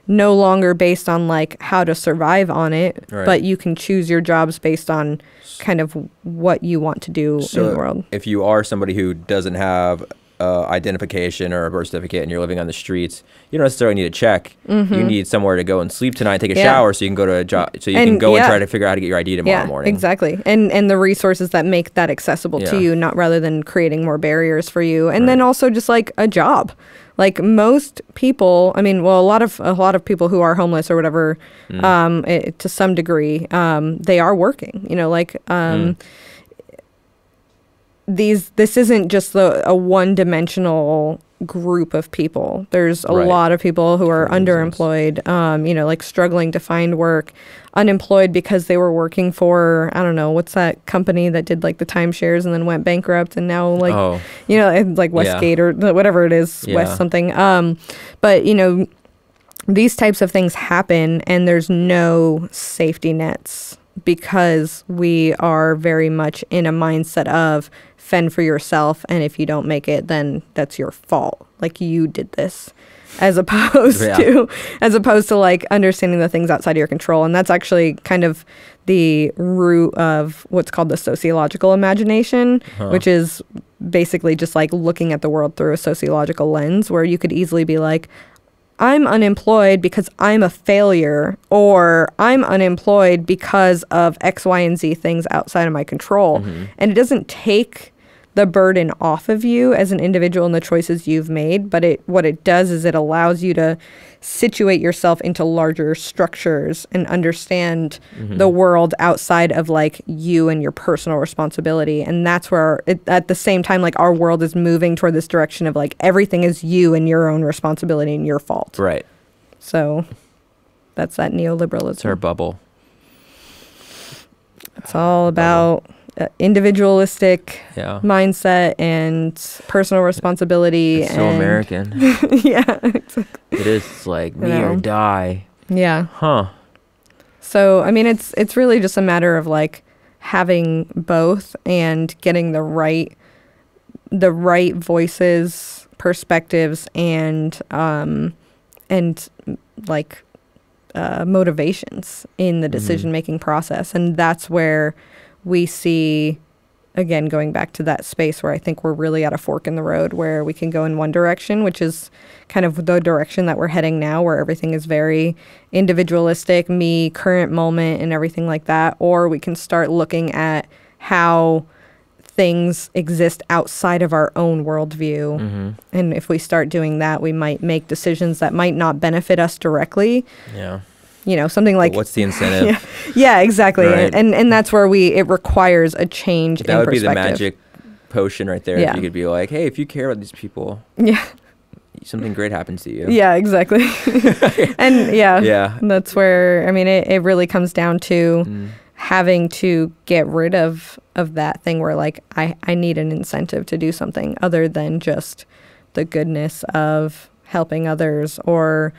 no longer based on like how to survive on it, but you can choose your jobs based on kind of what you want to do in the world. If you are somebody who doesn't have identification or a birth certificate and you're living on the streets, you don't necessarily need a check. You need somewhere to go and sleep tonight, take a shower, so you can go to a job, so you can go and try to figure out how to get your ID tomorrow morning. Exactly. And the resources that make that accessible to you, not rather than creating more barriers for you. And then also just like a job. Like most people, I mean, well, a lot of people who are homeless or whatever, to some degree, they are working, you know, like this isn't just a one-dimensional group of people. There's a Right. lot of people who are For reasons. underemployed, like struggling to find work, unemployed because they were working for, I don't know, what's that company that did like the timeshares and then went bankrupt and now like, Oh, it's like Westgate or whatever it is, Yeah. West something. But, these types of things happen and there's no safety nets because we are very much in a mindset of fend for yourself, and if you don't make it, then that's your fault. Like you did this, as opposed Yeah. to like understanding the things outside of your control. And that's actually kind of the root of what's called the sociological imagination, which is basically just like looking at the world through a sociological lens, where you could easily be like, I'm unemployed because I'm a failure, or I'm unemployed because of X, Y, and Z things outside of my control. And it doesn't take the burden off of you as an individual and the choices you've made, but what it does is it allows you to situate yourself into larger structures and understand the world outside of like you and your personal responsibility. And that's where at the same time, like our world is moving toward this direction of like everything is you and your own responsibility and your fault. right. So that's that neoliberalism. It's our bubble. It's all about individualistic Yeah. mindset and personal responsibility. It's so and American. yeah. It is. It's like me know. or die. Yeah. Huh. So, I mean, it's really just a matter of like having both and getting the right voices, perspectives, and like motivations in the decision-making process. And that's where we see, again, going back to that space where I think we're really at a fork in the road where we can go in one direction, which is kind of the direction that we're heading now, where everything is very individualistic, me, current moment, and everything like that. Or we can start looking at how things exist outside of our own worldview. And if we start doing that, we might make decisions that might not benefit us directly. Yeah. Something like, But what's the incentive? yeah, exactly. Right. And that's where it requires a change That in would be the perspective. magic potion right there. Yeah. If you could be like, hey, if you care about these people, Yeah. something great happens to you. Yeah, exactly. And Yeah. that's where, I mean, it really comes down to having to get rid of that thing where like, I need an incentive to do something other than just the goodness of helping others, or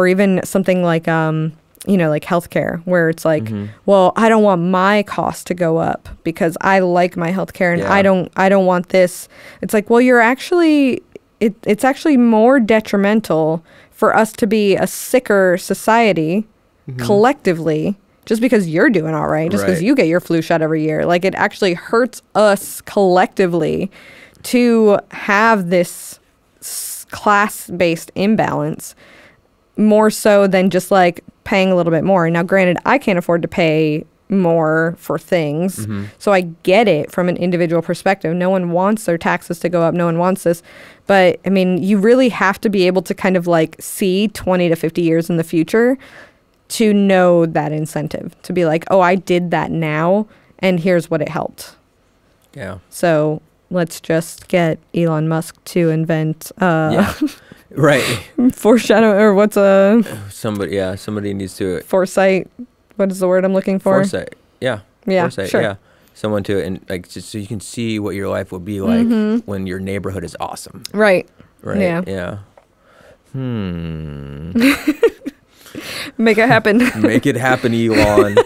even something like, like healthcare, where it's like, well, I don't want my cost to go up because I like my healthcare and Yeah. I don't want this. It's like, well, you're actually, it's actually more detrimental for us to be a sicker society collectively just because you're doing all right, just because Right. you get your flu shot every year. Like, it actually hurts us collectively to have this class-based imbalance more so than just like paying a little bit more. Now, granted, I can't afford to pay more for things, so I get it from an individual perspective. No one wants their taxes to go up. No one wants this. But I mean, you really have to be able to kind of like see 20 to 50 years in the future to know that incentive, to be like, oh, I did that now, and here's what it helped. Yeah. So let's just get Elon Musk to invent Yeah. Right. foreshadow, or what's a Somebody needs to foresight? What is the word I'm looking for? foresight. Yeah. Yeah, Foresight. sure. Yeah. Someone to, and like, just so you can see what your life will be like when your neighborhood is awesome. Right. Right. Yeah. Yeah. Make it happen. Make it happen, Elon.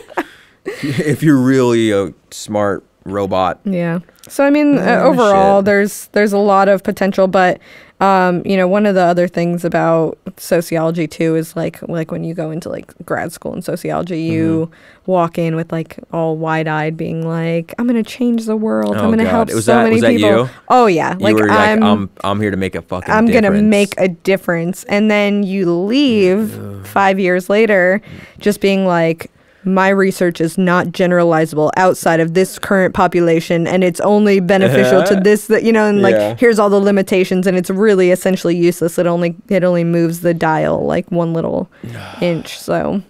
If you're really a smart robot. Yeah. So I mean, Oh, overall, shit. there's a lot of potential, but one of the other things about sociology too is like when you go into like grad school in sociology, you walk in with like all wide-eyed, being like, "I'm gonna change the world. I'm gonna help Was so that, many was that people." you? Oh yeah, You were I'm I'm here to make a fucking I'm difference. gonna make a difference, and then you leave 5 years later, just being like, my research is not generalizable outside of this current population, and it's only beneficial to this, that, and like, Yeah. here's all the limitations, and it's really essentially useless. It only moves the dial like one little inch. So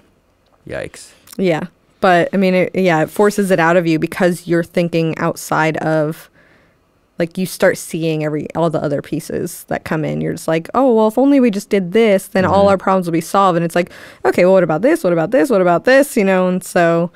Yikes. yeah, but I mean, it forces it out of you because you're thinking outside of like you start seeing all the other pieces that come in. You're just like, oh, well, if only we just did this, then all our problems will be solved. And it's like, okay, well, what about this? What about this? What about this? You know, and so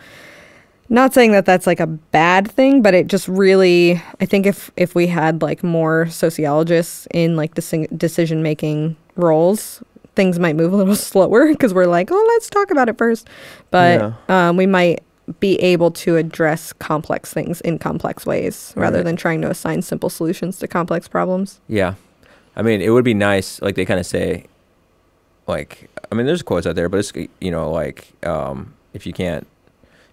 not saying that that's like a bad thing, but it just really, I think if we had like more sociologists in like decision-making roles, things might move a little slower because we're like, oh, let's talk about it first. But we might be able to address complex things in complex ways rather than trying to assign simple solutions to complex problems. Yeah. I mean, it would be nice, like they kind of say, like, I mean, there's quotes out there, but it's, you know, like, if you can't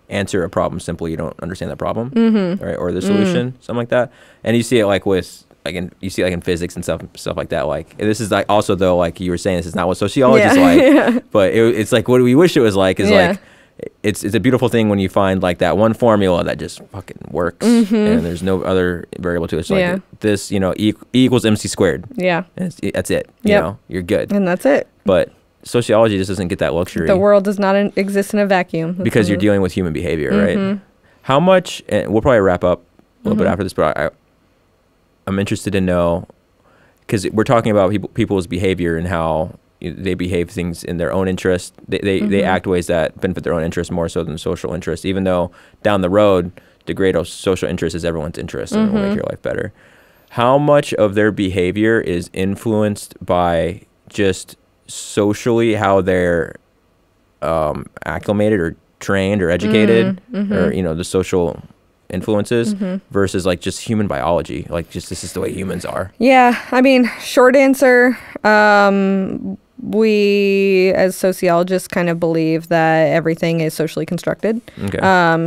answer a problem simply, you don't understand the problem, right? Or the solution, something like that. And you see it like with, like you see like in physics and stuff like that. Like this is like also though, like you were saying, this is not what sociology is like, but it's like what we wish it was like is like, it's a beautiful thing when you find like that one formula that just fucking works and there's no other variable to it. It's like this, you know, E equals MC squared. Yeah. And that's it. You know, you're good. And that's it. But sociology just doesn't get that luxury. The world does not exist in a vacuum. Because you're dealing with human behavior, right? How much, and we'll probably wrap up a little bit after this, but I'm interested to know, because we're talking about people's behavior and how they behave things in their own interest. They act ways that benefit their own interest more so than social interest, even though down the road, the greater social interest is everyone's interest and will make your life better. How much of their behavior is influenced by just socially how they're acclimated or trained or educated or, you know, the social influences versus like just human biology, like just this is the way humans are? Yeah, I mean, short answer, we as sociologists kind of believe that everything is socially constructed.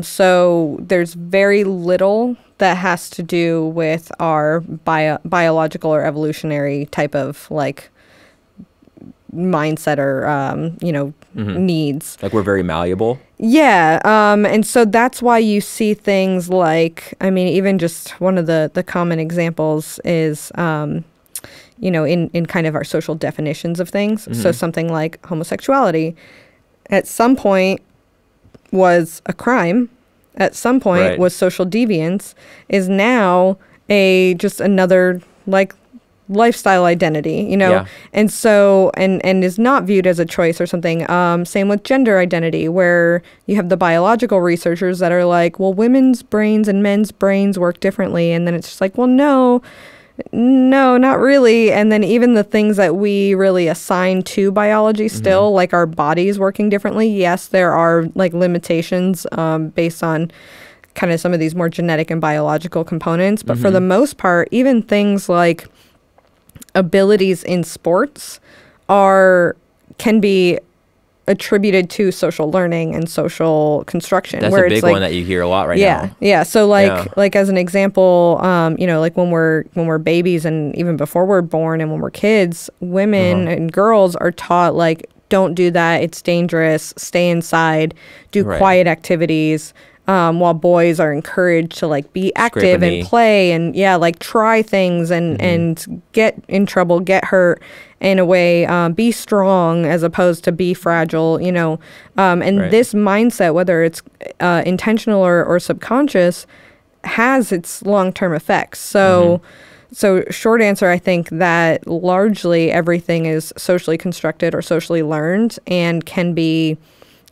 So there's very little that has to do with our biological or evolutionary type of like mindset or you know, needs. Like we're very malleable. Yeah, and so that's why you see things like, I mean, even just one of the common examples is you know, in kind of our social definitions of things. So something like homosexuality at some point was a crime, at some point was social deviance, is now just another like lifestyle identity, you know? And so, and is not viewed as a choice or something. Same with gender identity, where you have the biological researchers that are like, well, women's brains and men's brains work differently. And then it's just like, well, no, not really. And then even the things that we really assign to biology still, like our bodies working differently, yes, there are like limitations based on kind of some of these more genetic and biological components. But for the most part, even things like abilities in sports can be attributed to social learning and social construction. That's a big one that you hear a lot right now. Yeah. So like as an example, you know, like when we're babies and even before we're born and when we're kids, women and girls are taught like, don't do that. It's dangerous. Stay inside. Do quiet activities. While boys are encouraged to like be active and play and like try things and get in trouble, get hurt in a way, be strong as opposed to be fragile, you know. And this mindset, whether it's intentional or subconscious, has its long-term effects. So short answer, I think that largely everything is socially constructed or socially learned and can be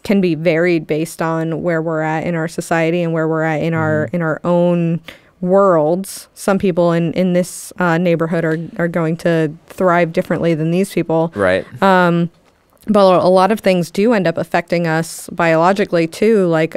varied based on where we're at in our society and where we're at in our own worlds. Some people in this neighborhood are going to thrive differently than these people. Right. But a lot of things do end up affecting us biologically too. Like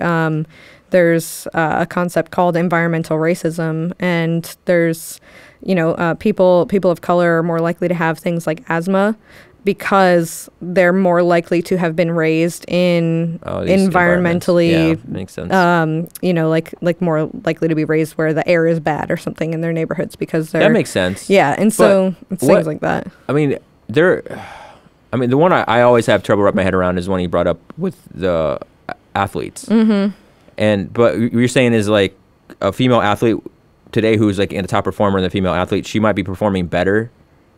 there's a concept called environmental racism, and there's, you know, people of color are more likely to have things like asthma, because they're more likely to have been raised in environmentally, makes sense. You know, like more likely to be raised where the air is bad or something in their neighborhoods because that makes sense. Yeah, and so it's things like that. I mean, the one I always have trouble wrapping my head around is one he brought up with the athletes. But you're saying is like a female athlete today who's like a top performer in the female athlete, she might be performing better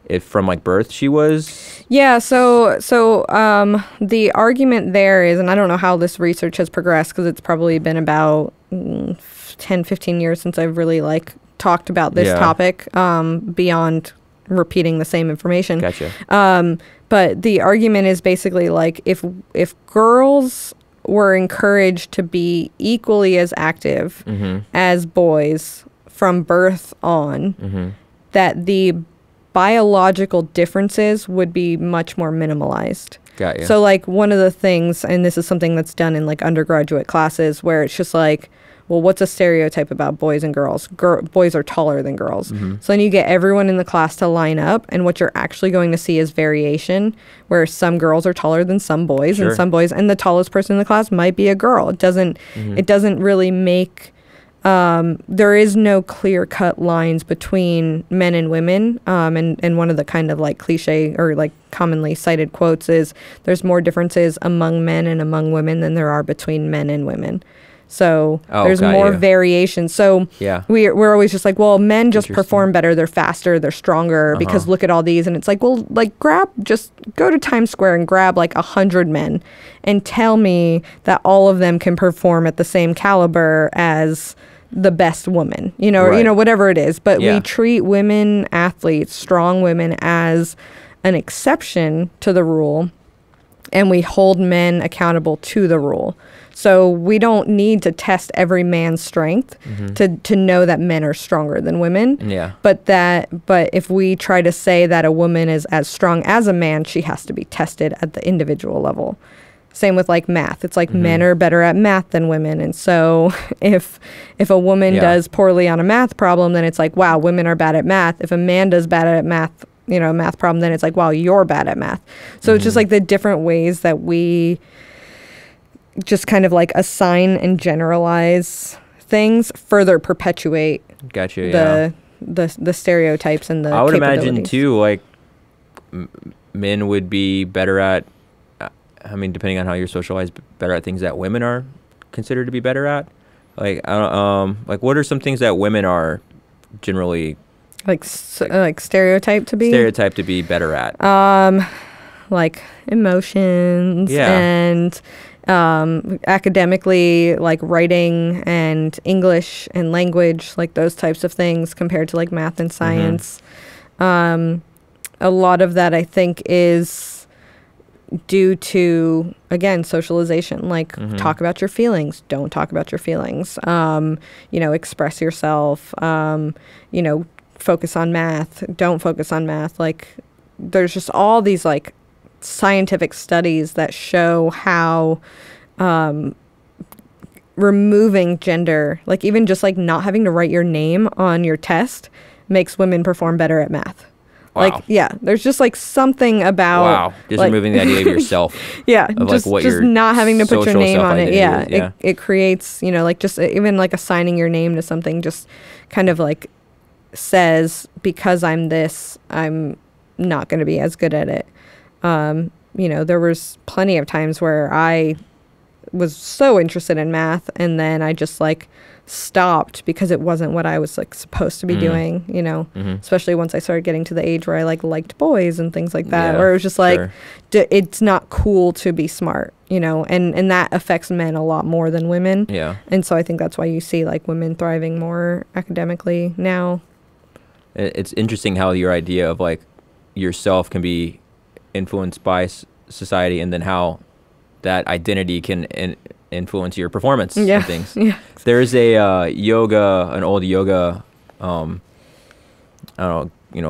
if from like birth she was? Yeah, so the argument there is, and I don't know how this research has progressed because it's probably been about 10, 15 years since I've really like talked about this topic beyond repeating the same information. Gotcha. But the argument is basically like if girls were encouraged to be equally as active as boys from birth on, that the biological differences would be much more minimalized. Got you. So like one of the things, and this is something that's done in like undergraduate classes, where it's just like, well, what's a stereotype about boys and girls? Boys are taller than girls. So then you get everyone in the class to line up, and what you're actually going to see is variation, where some girls are taller than some boys, and some boys, and the tallest person in the class might be a girl. It doesn't really make, there is no clear-cut lines between men and women, and one of the kind of like cliche or like commonly cited quotes is, there's more differences among men and among women than there are between men and women. So there's more variation. So we're always just like, well, men just perform better. They're faster. They're stronger because look at all these. And it's like, well, like just go to Times Square and grab like 100 men and tell me that all of them can perform at the same caliber as the best woman, or, whatever it is. But we treat women athletes, strong women, as an exception to the rule, and we hold men accountable to the rule. So we don't need to test every man's strength to know that men are stronger than women. Yeah. But if we try to say that a woman is as strong as a man, she has to be tested at the individual level. Same with like math. It's like men are better at math than women. And so if a woman does poorly on a math problem, then it's like, wow, women are bad at math. If a man does bad at math, a math problem, then it's like, wow, you're bad at math. So it's just like the different ways that we just kind of like assign and generalize things further perpetuate the stereotypes and the I would imagine capabilities. too, like men would be better at, I mean, depending on how you're socialized, better at things that women are considered to be better at. Like, like what are some things that women are generally like stereotyped to be better at? Like emotions and academically, like writing and English and language, like those types of things compared to like math and science. A lot of that I think is due to, again, socialization, like talk about your feelings, don't talk about your feelings, express yourself, focus on math, don't focus on math. Like there's just all these like scientific studies that show how removing gender, like even just like not having to write your name on your test, makes women perform better at math. Wow. Like, yeah, there's just like something about just like, removing the idea of yourself. Of just like just not having to put your name on it. It creates, like just even like assigning your name to something just kind of like says, because I'm this, I'm not going to be as good at it. There was plenty of times where I was so interested in math and then I just like stopped because it wasn't what I was like supposed to be doing, especially once I started getting to the age where I like liked boys and things like that, where it was just like, it's not cool to be smart, and that affects men a lot more than women. Yeah. And so I think that's why you see like women thriving more academically now. It's interesting how your idea of like yourself can be influenced by society, and then how that identity can influence your performance and things. There's a an old yoga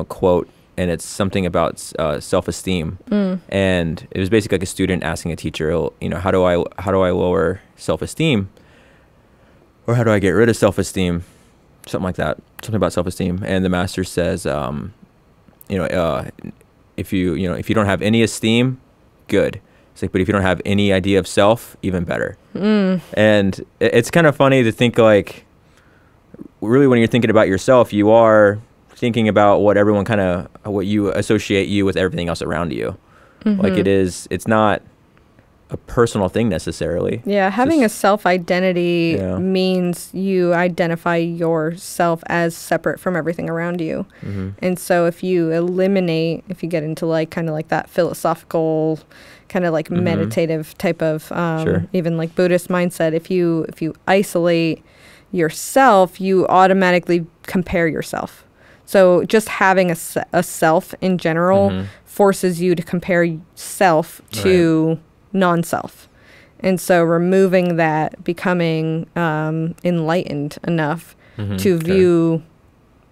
quote, and it's something about self-esteem, and it was basically like a student asking a teacher, how do I lower self-esteem, or how do I get rid of self-esteem, something like that, something about self-esteem. And the master says, if you don't have any esteem, good. It's like, but if you don't have any idea of self, even better. And it's kind of funny to think like, really when you're thinking about yourself, you are thinking about what you associate you with everything else around you. Like it's not a personal thing necessarily. Yeah, having a self-identity means you identify yourself as separate from everything around you. And so if you get into like kind of like that philosophical kind of like meditative type of even like Buddhist mindset, if you isolate yourself, you automatically compare yourself. So just having a self in general forces you to compare self to non-self. And so removing that, becoming enlightened enough to view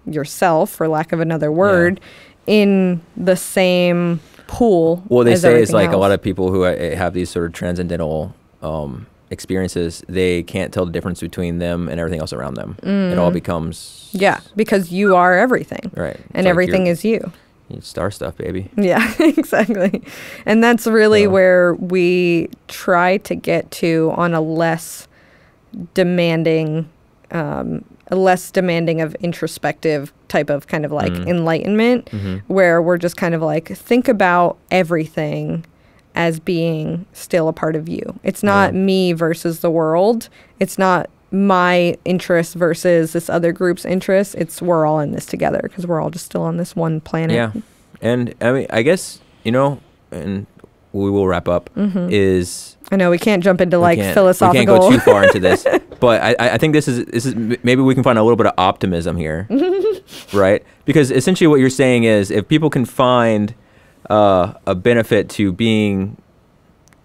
yourself, for lack of another word, in the same pool. Well, they as say it's everything like else. a lot of people who have these sort of transcendental experiences, they can't tell the difference between them and everything else around them. It all becomes... Yeah, because you are everything. Right. And everything is you. Star stuff, baby. Yeah, exactly. And that's really where we try to get to on a less demanding of introspective type of kind of like enlightenment, where we're just kind of like, think about everything as being still a part of you. It's not me versus the world. It's not my interest versus this other group's interest. It's we're all in this together because we're all just still on this one planet. Yeah. And I mean, I guess, and we will wrap up, is... I know we can't jump into like philosophical... We can't go too far into this, but I think this is maybe we can find a little bit of optimism here, right? Because essentially what you're saying is if people can find a benefit to being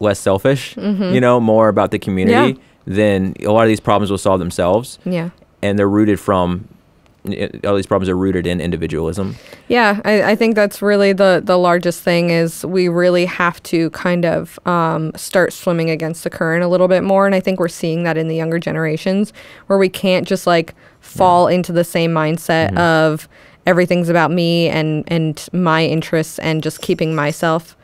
less selfish, more about the community, then a lot of these problems will solve themselves. Yeah. And they're rooted from... all these problems are rooted in individualism. Yeah, I think that's really the largest thing is we really have to kind of start swimming against the current a little bit more. And I think we're seeing that in the younger generations where we can't just like fall into the same mindset of everything's about me and my interests and just keeping myself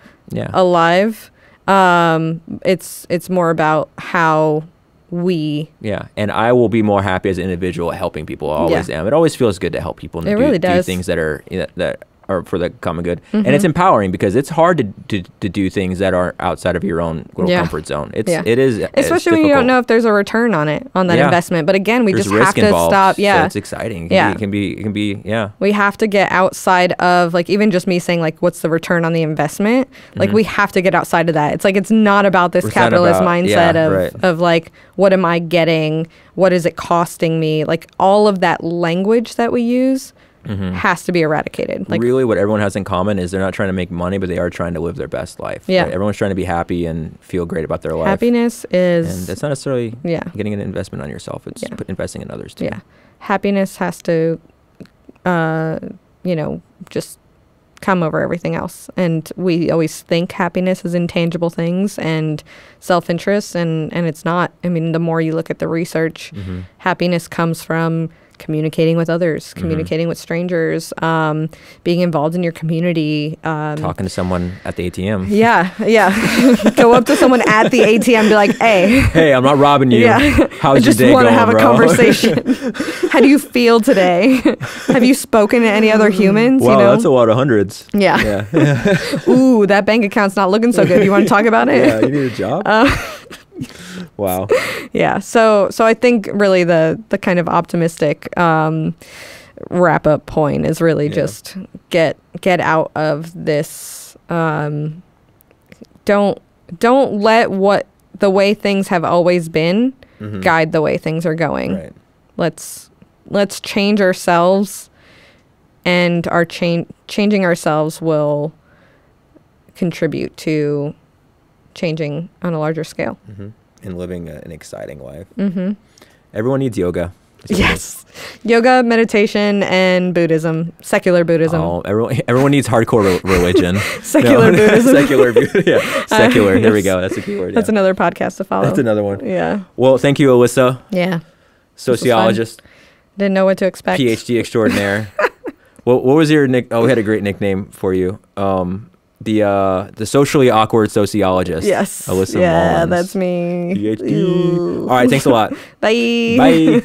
alive. It's more about how... and I will be more happy as an individual helping people. I always am. It always feels good to help people and do things that are that are for the common good. And it's empowering because it's hard to do things that are outside of your own little comfort zone. It is especially when you don't know if there's a return on that investment. But again, we there's just have to stop. So it's exciting. It can be. We have to get outside of like even just me saying like what's the return on the investment. Like we have to get outside of that. It's like it's not about this capitalist mindset of like what am I getting? What is it costing me? Like all of that language that we use has to be eradicated. Like really what everyone has in common is they're not trying to make money, but they are trying to live their best life. Yeah. Right? Everyone's trying to be happy and feel great about their life. Happiness is... And that's not necessarily getting an investment on yourself. It's investing in others too. Yeah. Happiness has to, just come over everything else. And we always think happiness is intangible things and self-interest, and it's not. I mean, the more you look at the research, happiness comes from communicating with others, communicating with strangers, being involved in your community. Talking to someone at the ATM. Yeah. Go up to someone at the ATM and be like, hey. Hey, I'm not robbing you. Yeah. How's your day going, bro? I just want to have a conversation. How do you feel today? Have you spoken to any other humans? Wow, that's a lot of hundreds. Yeah. Ooh, that bank account's not looking so good. You want to talk about it? Yeah, you need a job? Wow. Yeah. So I think really the kind of optimistic wrap up point is really just get out of this. Don't let what the way things have always been guide the way things are going. Right. Let's change ourselves, and our changing ourselves will contribute to changing on a larger scale. And living an exciting life. Everyone needs yoga. Yes. Yoga, meditation, and Buddhism. Secular Buddhism. Oh, everyone needs hardcore religion. Secular Buddhism. Secular. There we go. That's a key word. That's another podcast to follow. That's another one. Yeah. Well, thank you, Alyssa. Yeah. Sociologist. Didn't know what to expect. PhD extraordinaire. What was your nick? Oh, we had a great nickname for you. The socially awkward sociologist. Yes. Alyssa yeah, Mullins. that's me. PhD. All right, thanks a lot. Bye. Bye.